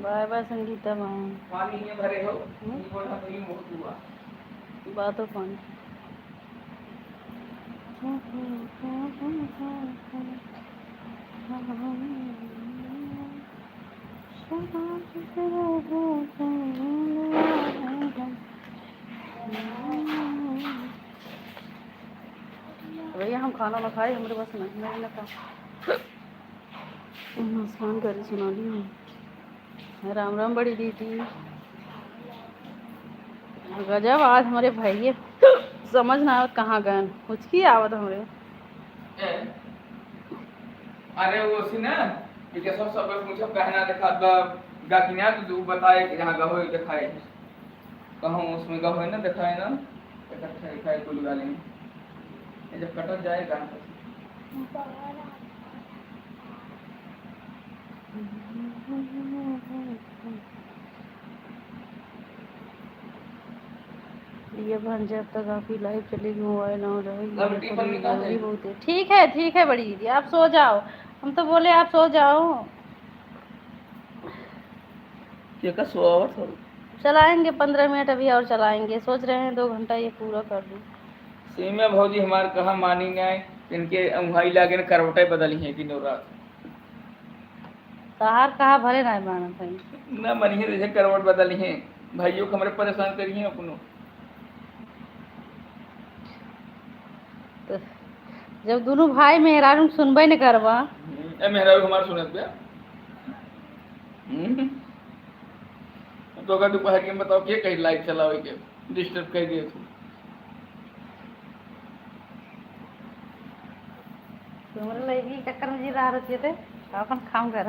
Bye bye Sangeeta ma'am. पानी ये भरे हो ये बोला तो ये बहुत हुआ बातों पानी भैया हम खाना ना खाए हमारे पास नहीं मैं ना खा आसमान करे सुना दी हूँ। राम राम बड़ी दीदी। गजब आज हमारे भाई समझ ना आवत कहाँ गए कुछ की आवत हमारे। अरे वो सी ना कि सब सब मुझे कहना दिखा गाकिना तो बताए कि जहाँ गहो दिखाए कहूँ उसमें गहो है ना दिखाए ना इकट्ठा दिखाए कुल गाले में जब कटक जाए कहाँ ये बन जब तक आपकी लाइव चलेगी मोबाइल ऑन रहेगी बहुत है। ठीक है बड़ी दीदी आप सो जाओ हम तो बोले आप सो जाओ का सोआवत हो चलाएंगे 15 मिनट अभी और चलाएंगे सोच रहे हैं 2 घंटा ये पूरा कर दूँ। सीमा भौजी हमारे कहा मानी गए इनके भाई लागे ने करवटें बदली हैं कि नो रात सहार कहा भले ना माना भाई ना मनी है जैसे करवट बदली हैं भाइयों को हमारे परेशान करिए अपनों तो जब दोनों भाई मेहरारू सुनबे न करवा मेहरारू हमारे सुनत गया तो अगर दोपहर के बताओ क्या कहीं लाइट चलाओ के डिस्टर्ब कर दिए थे तुम्हारे लड़की चक्कर में जी रहा रहती थे अपन काम कर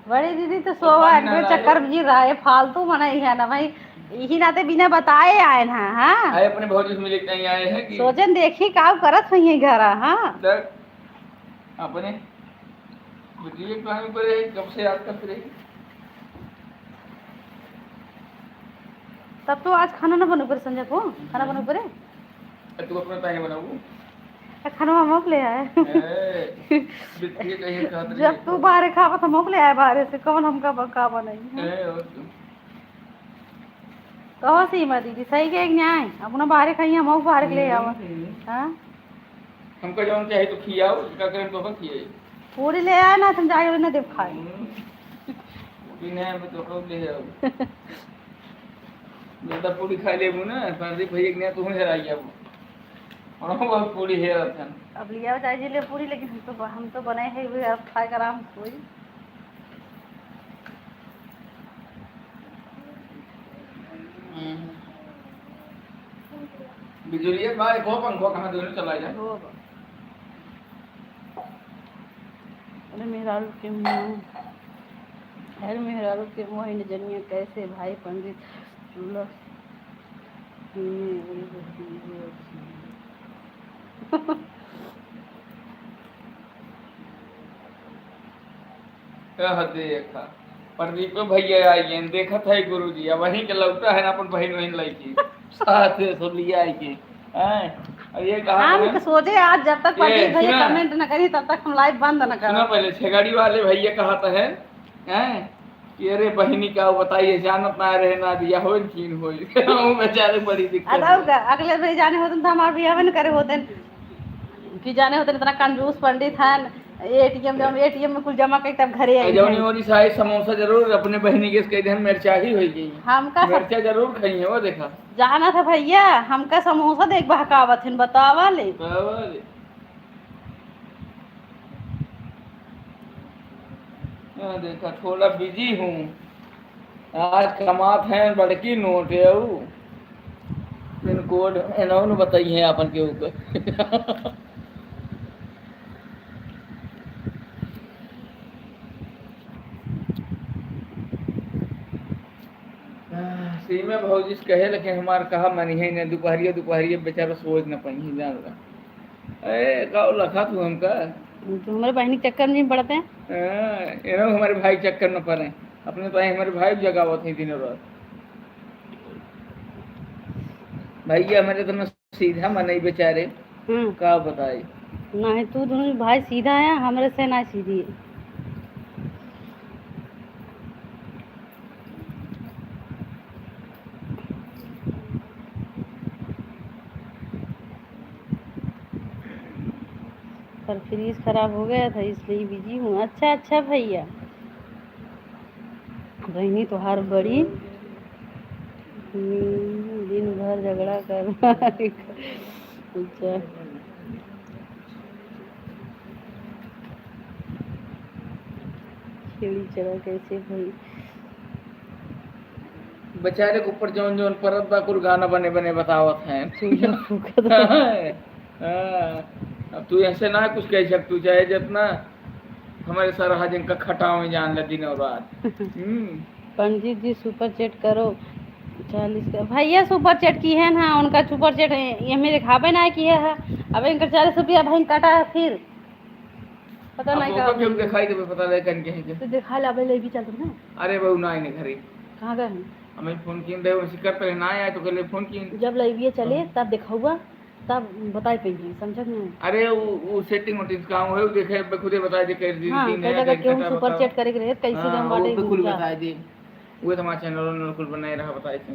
बड़ी दीदी तो सोवा चक्कर में जी रहा है फालतू मना ही है ना भाई यही नाते बिना बताए आए ना। हाँ आए अपने भौजी से मिले नहीं आए हैं कि सोचन देखी काम करत हुई घर। हाँ अपने बुझिए कहीं पर कब से याद करते रही तब तो आज खाना ना बनो पर संजय को खाना बनो परे तू अपना ताई बनाऊ खाना हम ले आए जब तू बाहर खावा तो हम ले आए बाहर से कौन हमका का बनाई कहो सीमा दीदी सही के न्याय अपना बाहर खाइए हम बाहर ले आवा। हाँ हमको जौन चाहे तो खियाओ का करें तो हम खियाई पूरी ले आए ना तुम जाके ना देव खाए बिना में तो ले आओ ज्यादा पूरी खा लेबू ना पंडित भैया ने तू हेराई अब और बहुत पूरी हेरा था अब लिया चाहिए ले पूरी लेकिन हम तो बनाए हैं वे अब खाए कर आराम कोई बिजुलिया बाहर को पंखो कहां दोनों चला जाए हो अरे मेहरारू के मुंह अरे मेहरारू के मुंह इन जनिया कैसे भाई पंडित चूल्हा कह देखा प्रदीप भैया आइए देखा था गुरुजी अब वहीं के लौटा है ना अपन बहन वहन लड़की साथ से लिया आई के हैं? और ये कहा हम मैंने, सोचे आज जब तक ये प्रदीप भैया सुना, कमेंट न करी तब तक हम लाइव बंद न सुना करो। पहले छेगाड़ी वाले भैया कहा था है हैं कि अरे बहिनी का वो बताइए जानत ना रहे ना दिया हो कीन हो वो बेचारे बड़ी दिक्कत अदब है। अगले भाई जाने होते तो हमारे भैया न करे होते कि जाने होते इतना कंजूस पंडित है। एटीएम में कुछ जमा कर तब घरे आई जौनी हैं। और शाही समोसा जरूर अपने बहनी के कह दे मिर्चा ही हो गई, हमका सब मिर्चा जरूर खाई है वो देखा। जाना था भैया हमका समोसा देख बहकावत है बतावा ले। बराबर। देखा थोड़ा बिजी हूँ आज, कमात है बड़की नोट है वो पिन कोड एनाउ न बताइए अपन के ऊपर। सीमा भौजी से कहे लेकिन हमार कहा मनी है न दोपहरिया दोपहरिया बेचारा सोच न पाई जान रहा। अरे का लखा तू हमका तो हमारे बहनी के चक्कर में नहीं पड़ते हैं। एनो हमारे भाई चक्कर न पड़े, अपने तो हमारे भाई जगावत है दिन रात। भैया हमारे तो न सीधा मन बेचारे का बताए। नहीं तू दोनों भाई सीधा है हमारे से ना सीधी है। पर फ्रीज खराब हो गया था इसलिए बिजी हूँ। अच्छा अच्छा भैया बहनी तो हर बड़ी दिन भर झगड़ा कर। अच्छा खिली चला कैसे भाई बेचारे के ऊपर जौन जौन परत बा कुल गाना बने बने बतावत हैं। चूल्हा फूकत अब तू ऐसे ना कुछ कह सक तू चाहे जितना हमारे सर जिनका खटाव में जान ले दिन और रात। पंडित जी सुपर चैट करो 40 का भैया सुपर चैट की है ना उनका सुपर चैट ये मेरे खाबे ना किया है। अब इनका 40 रुपया भाई काटा है फिर पता अब नहीं वो का कब क्यों दिखाई दे पता लगे कन के तो दिखा ला ले भी चलते ना। अरे बहु ना आने घरे कहाँ गए हैं हमें फोन किन दे उसी करते ना आया तो कल फोन किन जब लाइविए चले तब दिखाऊगा तब बताए पाएंगे समझ नहीं। अरे वो सेटिंग मोटिंग काम है वो देखे खुदे बता दे कर दी हाँ दिन कई है जगह दिन क्यों कटा सुपर बताओ। चैट करे रहे कैसे हाँ जम वो बाटे बिल्कुल जा। बता दे वो तो हमारा चैनल बिल्कुल बनाए रहा बताए थे।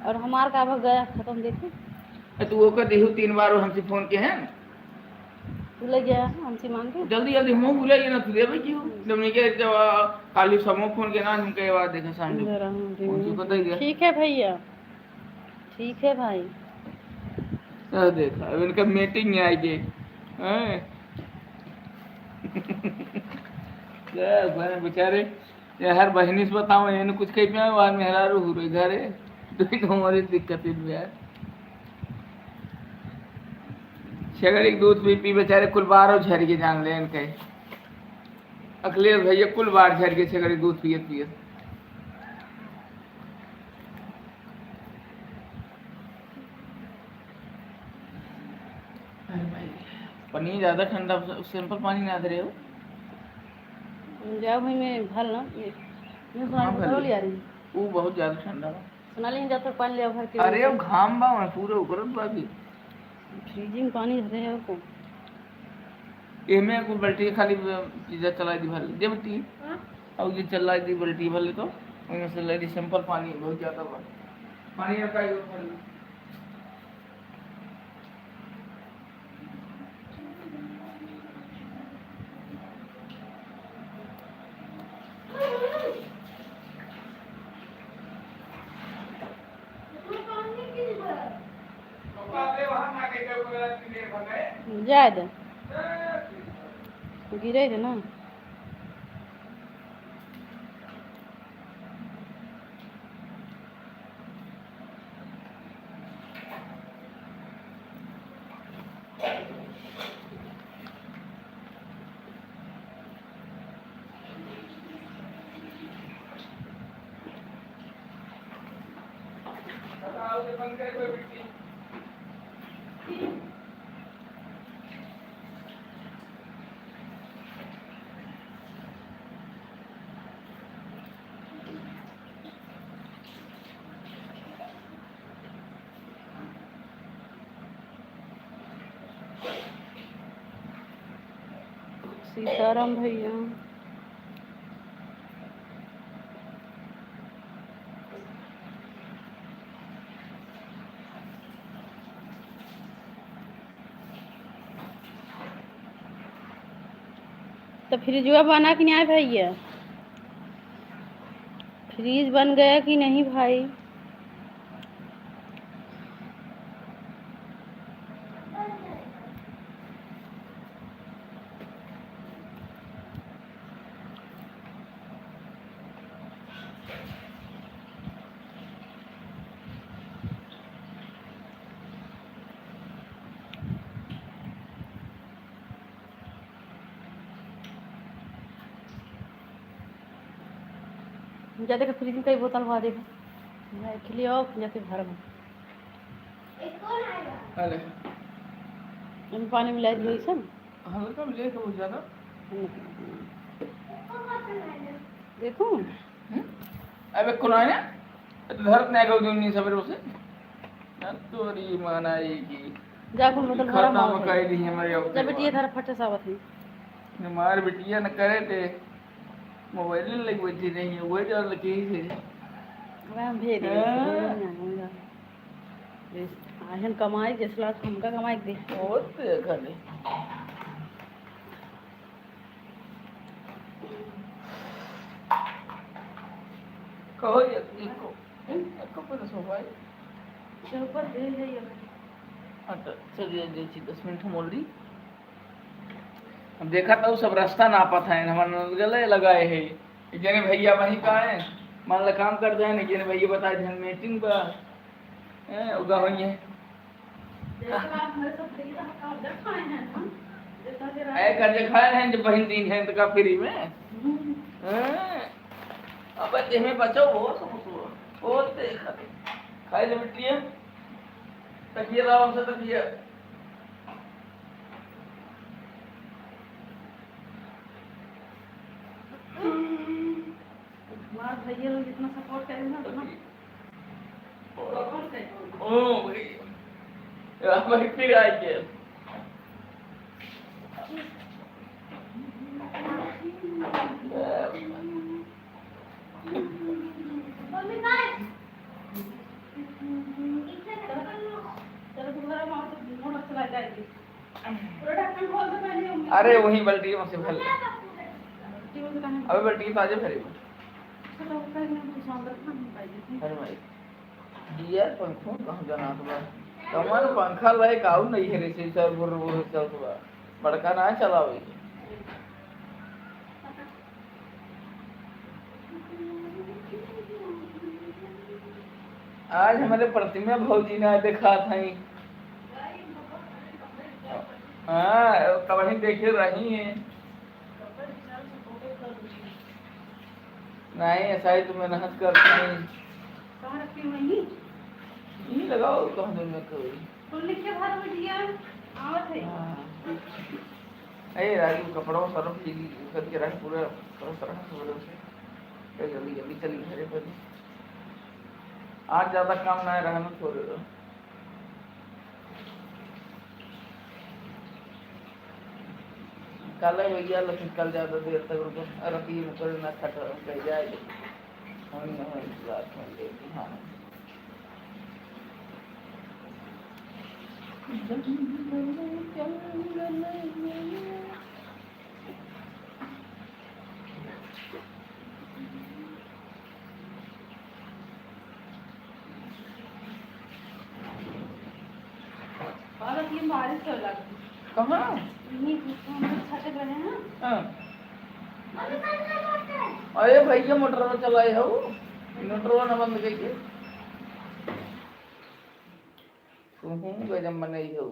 और हमार का अब गया खत्म देखे तू वो कर देहु 3 बार हमसे फोन के हैं तू ले गया हमसे मांग के जल्दी जल्दी हम भूले ना तू दे भाई क्यों जब नहीं के जब खाली समो फोन के ना हम कई बार देखा सांडू फोन चुका दे दिया। ठीक है भैया ठीक है भाई देखा अब इनका मीटिंग में आएगी हैं। बेचारे हर बहनी से बताओ ये कुछ कहीं पे बाहर मेहरा रू हुए घरे तो हमारी दिक्कत है। छगड़ी दूध भी पी बेचारे कुल बार झर के जान ले इनके अखिलेश भैया कुल बार झर के छगड़ी दूध पियत पियत। पनीर ज्यादा ठंडा सिंपल पानी ना दे रहे हो जाओ भाई मैं भल ना ये मैं सुना लिया रही वो बहुत ज्यादा ठंडा बा सुना ली जब तक पानी ले भर के अरे अब घाम बा मैं पूरे उगरत बा भी फ्रीजिंग पानी धरे है को एमे को बल्टी खाली चीज चला दी भले जब ती अब ये चला दी बल्टी भले तो उनमें से ले दी सिंपल पानी बहुत ज्यादा बा पानी रखा है ऊपर जाए दे गिरे दे ना सीताराम भैया। तो फ्रिजवा बना कि नहीं आए भैया? फ्रीज बन गया कि नहीं भाई? जाते का फ्रिज में कई बोतल भर देगा खिले आओ जाते भर में अरे हम पानी मिला दियो सब हल्का मिले तो बहुत ज़्यादा देखो अबे कौन है ना तो धरत नहीं आएगा उन्हीं सवेरे से ना तो री माना ये की जाकर बोतल भरा खाता मार मकाई दी हमारे जब बेटी इधर फटे सावत है हमारे बिटिया न करे थे मोबाइल लग बैठी नहीं है वो जो लगी थी हम भेज दे आहन कमाई जैसे हमका कमाई दे बहुत खाली कहो ये को पर सोवाई ऊपर दे है ये अच्छा चलिए जी 10 मिनट हम ऑलरेडी हम देखा था वो सब रास्ता नापा था हमारे गले लगाए है जने भैया वहीं का है मान ला काम कर जाए ना जने भैया बताए ध्यान मीटिंग बा उगा हुई है ऐ कर खाए हैं जब बहन दिन है तो का फ्री में अब ते में बचो वो सब वो देखा खाए ले बिटिया तकिया लाओ से तकिया मार भैया लोग जितना सपोर्ट करें ना उतना ओ भाई यार भाई फिर आ गया अरे वही बल्टी में से भर अबे बल्टी ताजे भरे अरे भाई दिया पंखों कहाँ जाना तो कमर पंखा लाए काऊ नहीं है रे सर बुर वो चल तो बड़का ना चलावे आज हमारे प्रतिमा भौजी ने देखा था ही हाँ कहीं देखे रही है नहीं ऐसा ही तो मेहनत करती नहीं यही लगाओ कहाँ दिन में कोई अरे राजू कपड़ों सरफ करके रख पूरा तरह से जल्दी जल्दी चली घरे पर आज ज्यादा काम ना रहना छोड़ दो कल भैया लेकिन कल ज्यादा देर तक रुको रखी मुकर ना खट कह जाए हम नहीं बात में देखी हाँ बारिश हो लगा कहाँ अरे भैया मोटर चलाए हो मोटर न बंद करके तुम गजब मनाई हो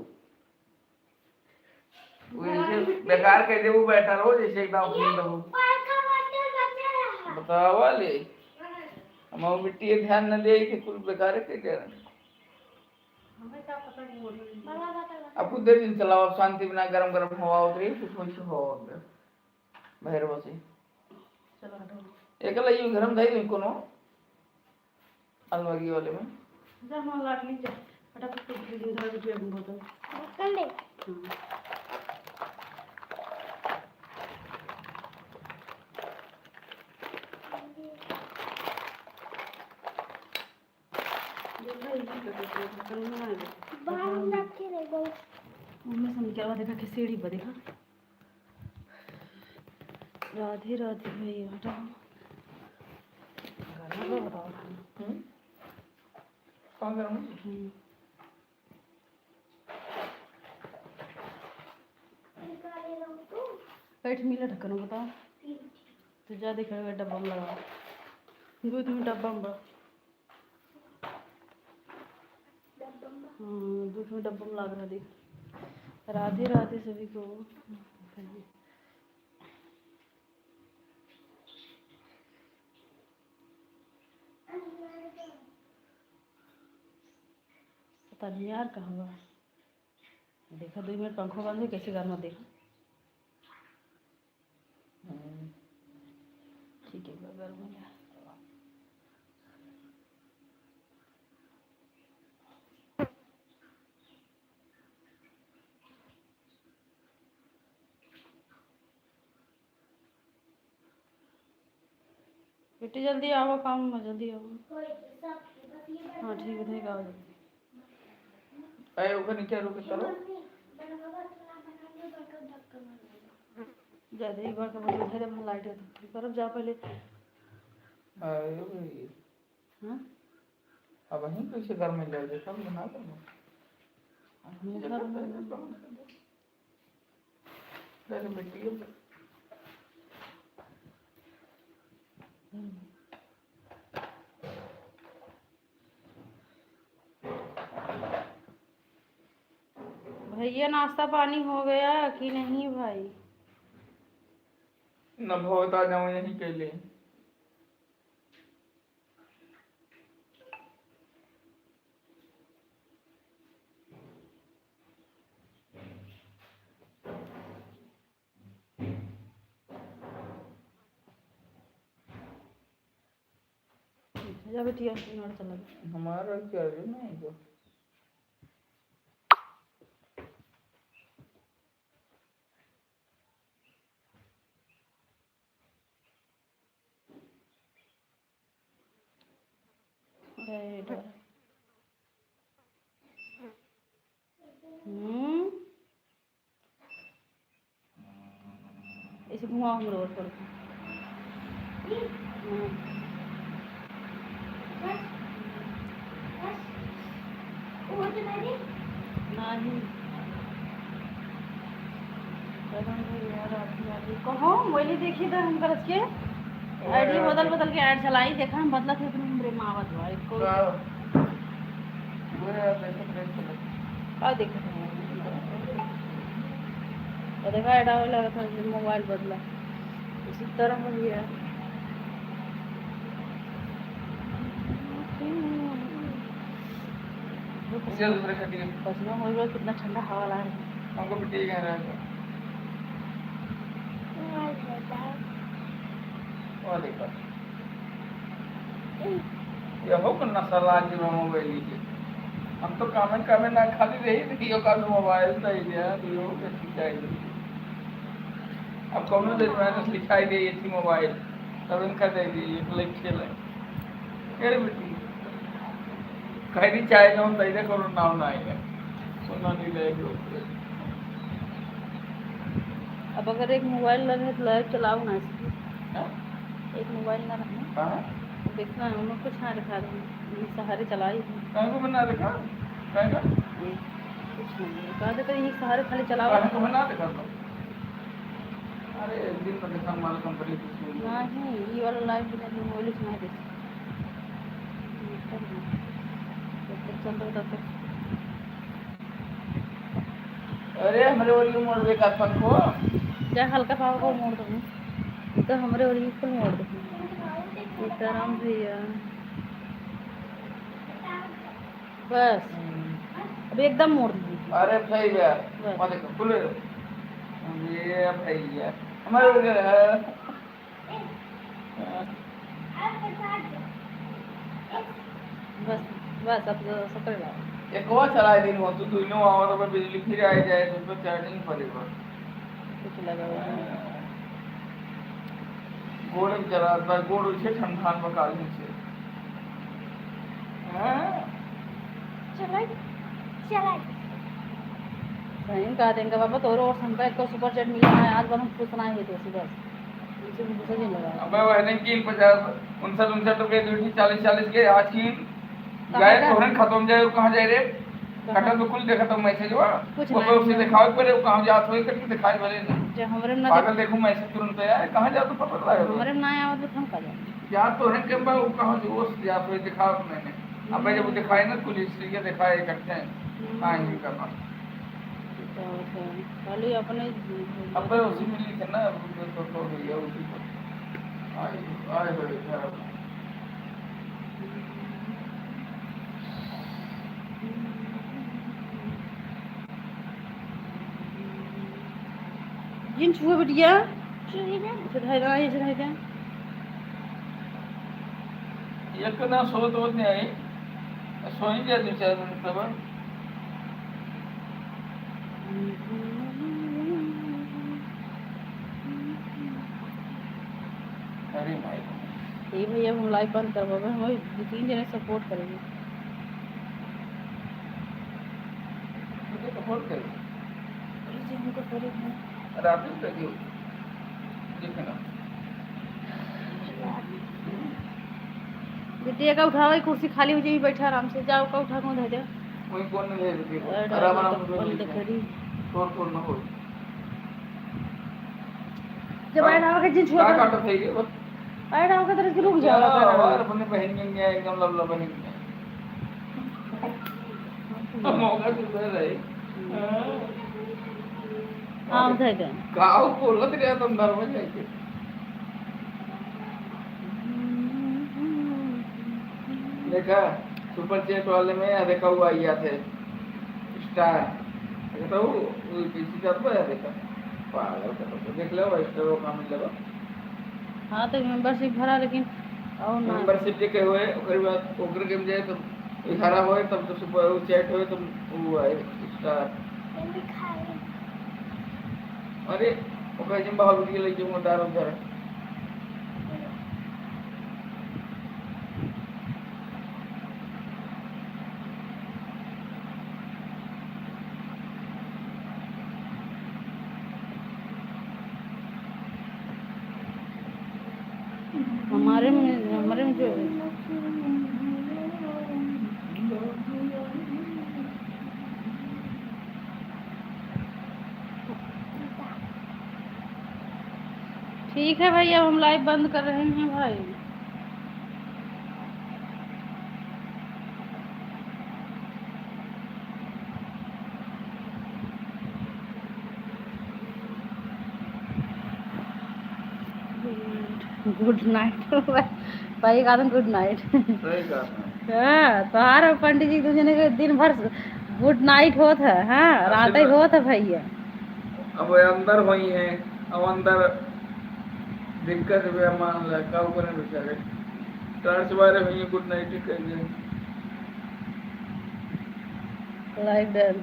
बेकार कह दे वो बैठा रहो जैसे एकदम सुन रहो बतावा ले हम मिट्टी ध्यान न दे कि कुल बेकार के दे अब कुछ देर दिन चलाओ शांति बिना गरम गरम हवा उतरी कुछ कुछ हवा बाहर बसे एकला ये गरम दाई नहीं कोनो अलमारी वाले में जा हम लाट ली जा फटाफट दिन धर के बोतल कर ले मम्मी से निकलवा देखा कि सीढ़ी पर देखा। राधे राधे भैया हटा गाना तो बताओ। कौन करूँ? बैठ मिला ढक्कन बताओ तो जा देख डब्बा में लगा दूध में डब्बा में दूध में डब्बा में लग रहा देख। राधे राधे सभी को। पता नहीं यार कहाँ हुआ देखा 2 मिनट पंखों बंद है कैसे घर में देखा। ठीक है घर में बेटी जल्दी आओ काम में जल्दी आओ। हाँ ठीक है ठीक आओ जल्दी। अरे ऊपर नीचे रुके करो। ज़्यादा एक बार का बजे उठे जब लाइट है तो करो जा पहले। अरे भाई हाँ अब वहीं कैसे घर में जाए सब बना कर पहले मिट्टी भैया नाश्ता पानी हो गया कि नहीं भाई? न बहुत आ जाऊँ यहीं के लिए। जा बेटिया चला हमारा क्या है नहीं तो ऐसे घुमाओ हम रोड पर। कहो मोबाइल देखी था हम करत के आईडी बदल बदल के ऐड चलाई देखा हम बदला थे तुम हमरे माँ बदवा इसको देखा और देखा ऐड आवे लगा था मोबाइल बदला इसी तरह हो गया। पसीना हो गया कितना ठंडा हवा ला रहा है हमको भी ठीक है और देखो ये हो कि नशा जी में मोबाइल लीजिए हम तो कामे ना खाली रही थी का मोबाइल तो दिया दियो कैसी चाहिए अब कौन देश में लिखाई दे ये थी मोबाइल तब इनका दे दी एक लाइक खेले अरे बेटी कहीं चाहे जाऊँ तो इधर करो नाव ना आएगा सुनना नहीं लगेगा। अब अगर एक मोबाइल लगे तो लाइव चलाओ ना एक मोबाइल ना रखना देखना है उन्होंने कुछ ना दिखा रहे सहारे चलाई को बना देखा कुछ नहीं कहा देते यही सहारे खाली चलाओ को बना देखा अरे दिन में देखा हमारा कंपनी नहीं ये वाला लाइव बिना मोबाइल से नहीं देख चल रहा तब तक। अरे हमारे वाली मोड़ देखा पंखो क्या हल्का पाव को मोड़ दूँ तो हमारे वाली को मोड़ दूँ सीताराम भैया बस अब एकदम मोड़ दीजिए। अरे भैया देखो खुले ये भैया हमारे वगैरह बस बस अब सकर ला एक और चला दिन हो तो दोनों और में बिजली फिर आ जाए तो उसको चार्जिंग पड़ेगा कुछ लगा हुआ गोड़ चला गोड़ से ठंडा पका से सही कहा देंगे बाबा तो और संपर्क को सुपर चैट मिला है आज हम पूछना है तो बस इसी में दूसरा दिन लगा अबे वो है कि 50 59 59 रुपए ड्यूटी 40 के आज की कहाँ गए का? तोहरन खत्म जाए कहाँ जाए रे कटा तो कुल देखा तो मैसेज हुआ कुछ वो नहीं उसे दिखाओ पर वो कहाँ जात होई करके दिखाई भले नहीं जो हमारे में ना पागल देखो मैसेज तुरंत आया कहाँ जा तो पता लगा हमारे में ना आया तो हम का जाए या तो है कि वो कहाँ से वो जात होई दिखाओ मैंने अब जब वो दिखाए ना कुल इसलिए दिखाए करते हैं हाँ ही करना खाली अपने अब उसी मिली थी ना तो भैया उसी को आए आए बड़े खराब जिन छुए बिटिया इसे धायदा इसे धायदा एक ना सो तो नहीं आई सोई जा 2 4 मिनट तब अरे भाई ये भैया हम लाइव बंद करवावे हम 2 3 जने सपोर्ट करेंगे मुझे सपोर्ट कर जी हमको करेंगे अरे आप भी लगे हो देखना बिटिया का उठाओ कुर्सी खाली हो जाएगी बैठा आराम से जाओ का उठा को दे दे वही कौन नहीं ले रही आराम आराम से बंद करी तोड़ ना हो जब आए ना के जिन छुआ का काट થઈ ગયો आए ना के तरह रुक जाओ और अपने बहन के एकदम लवला बहन मौका तो दे रही हां दे दे गाँव बोलत रहा तुम डर में जाके देखा सुपर चैट वाले में देखा हुआ आया थे स्टार देखा वो किसी जात पर देखा पागल कर तो देख लो स्टार वो काम मिल लगा हां तो मेंबरशिप भरा लेकिन और ना मेंबरशिप जे के होए ओकर बाद ओकर गेम जाए तो 11 होए तब तो सुपर चैट होए तो वो आए स्टार अरे ओकर जिम बाहर उठ गेलै जो डार उधर हमारे में जो ठीक है भाई अब हम लाइव बंद कर रहे हैं भाई गुड नाइट भाई का गुड नाइट सही कहा हाँ तोहार पंडित जी दूसरे के दिन भर गुड नाइट होत है हाँ रात ही होत है भैया अब वो अंदर हुई है अब अंदर दिक्कत है मान ला का ऊपर बेचारे टर्च बारे हुई गुड नाइट कर दे लाइव डन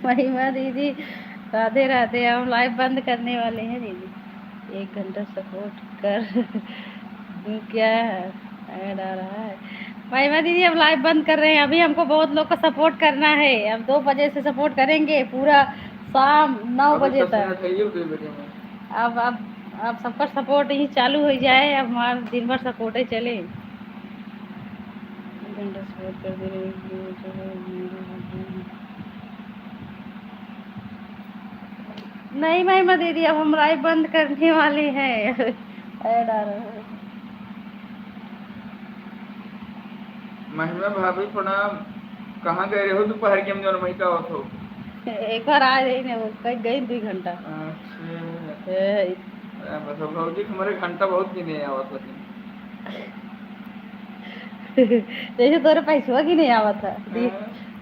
महिमा दीदी राधे राधे हम लाइव बंद करने वाले हैं दीदी 1 घंटा सपोर्ट कर क्या ऐड आ रहा है महिमा दीदी अब लाइव बंद कर रहे हैं अभी हमको बहुत लोग का सपोर्ट करना है अब 2 बजे से सपोर्ट करेंगे पूरा शाम 9 बजे तक अब सबका सपोर्ट ही चालू हो जाए अब हमारा दिन भर सपोर्ट ही चले सपोर्ट कर दे नहीं महिमा दीदी अब हम लाइव बंद करने वाले हैं ऐड आ रहा है महिमा भाभी प्रणाम कहाँ गए हो दोपहर के हम जो महिका हो तो एक बार आ रही ने वो कहीं गई 2 घंटा अच्छा मतलब भौजी हमारे घंटा बहुत भी नहीं आवा था जैसे तोरे पैसा की नहीं आवा था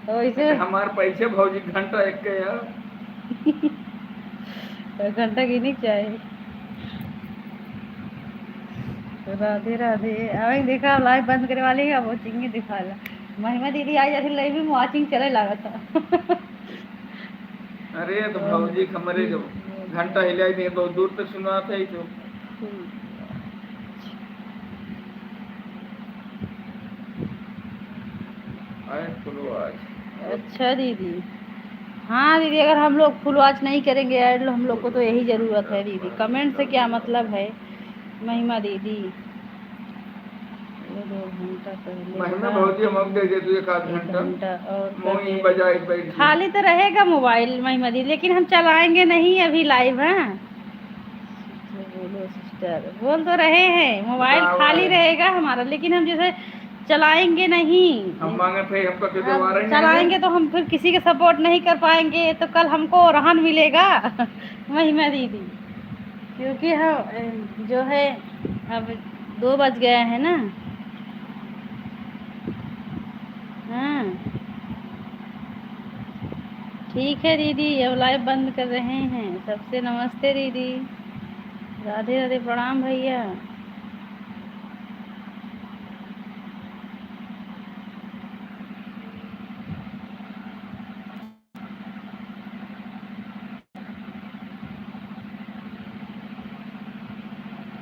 तो वैसे हमारे पैसे भौजी घंटा एक के यार घंटा की नहीं चाहिए राधे राधे अभी देखा लाइव बंद करे वाले है वो चिंगी दिखा ला महिमा दीदी आई जाती लाइव में वाचिंग चले लगा था अरे तो भौजी हमारे घंटा हिलाई नहीं बहुत दूर तक सुना था ही तो आए चलो आज अच्छा दीदी। हाँ दीदी, अगर हम लोग फुल वॉच नहीं करेंगे ऐड, हम लोग को तो यही ज़रूरत है दीदी, कमेंट से क्या मतलब है। महिमा दीदी, ये 2 घंटा पहले महिमा था, भौजी हम अब दे दे तू 1 आध 1 घंटा घंटा और कर मोही दे। बजाए बैठ जी। खाली तो रहेगा मोबाइल महिमा दीदी, लेकिन हम चलाएंगे नहीं अभी लाइव। हाँ बोलो सिस्टर, बोल तो रहे हैं मोबाइल बताओ खाली रहेगा हमारा, लेकिन हम जैसे चलाएंगे नहीं। हम मांगे थे हमको के अब दोबारा ही नहीं चलाएंगे है। तो हम फिर किसी के सपोर्ट नहीं कर पाएंगे, तो कल हमको रहन मिलेगा महिमा दीदी, क्योंकि हम जो है अब 2 बज गए हैं ना। हाँ ठीक है दीदी, अब लाइव बंद कर रहे हैं। सबसे नमस्ते दीदी, राधे राधे, प्रणाम भैया।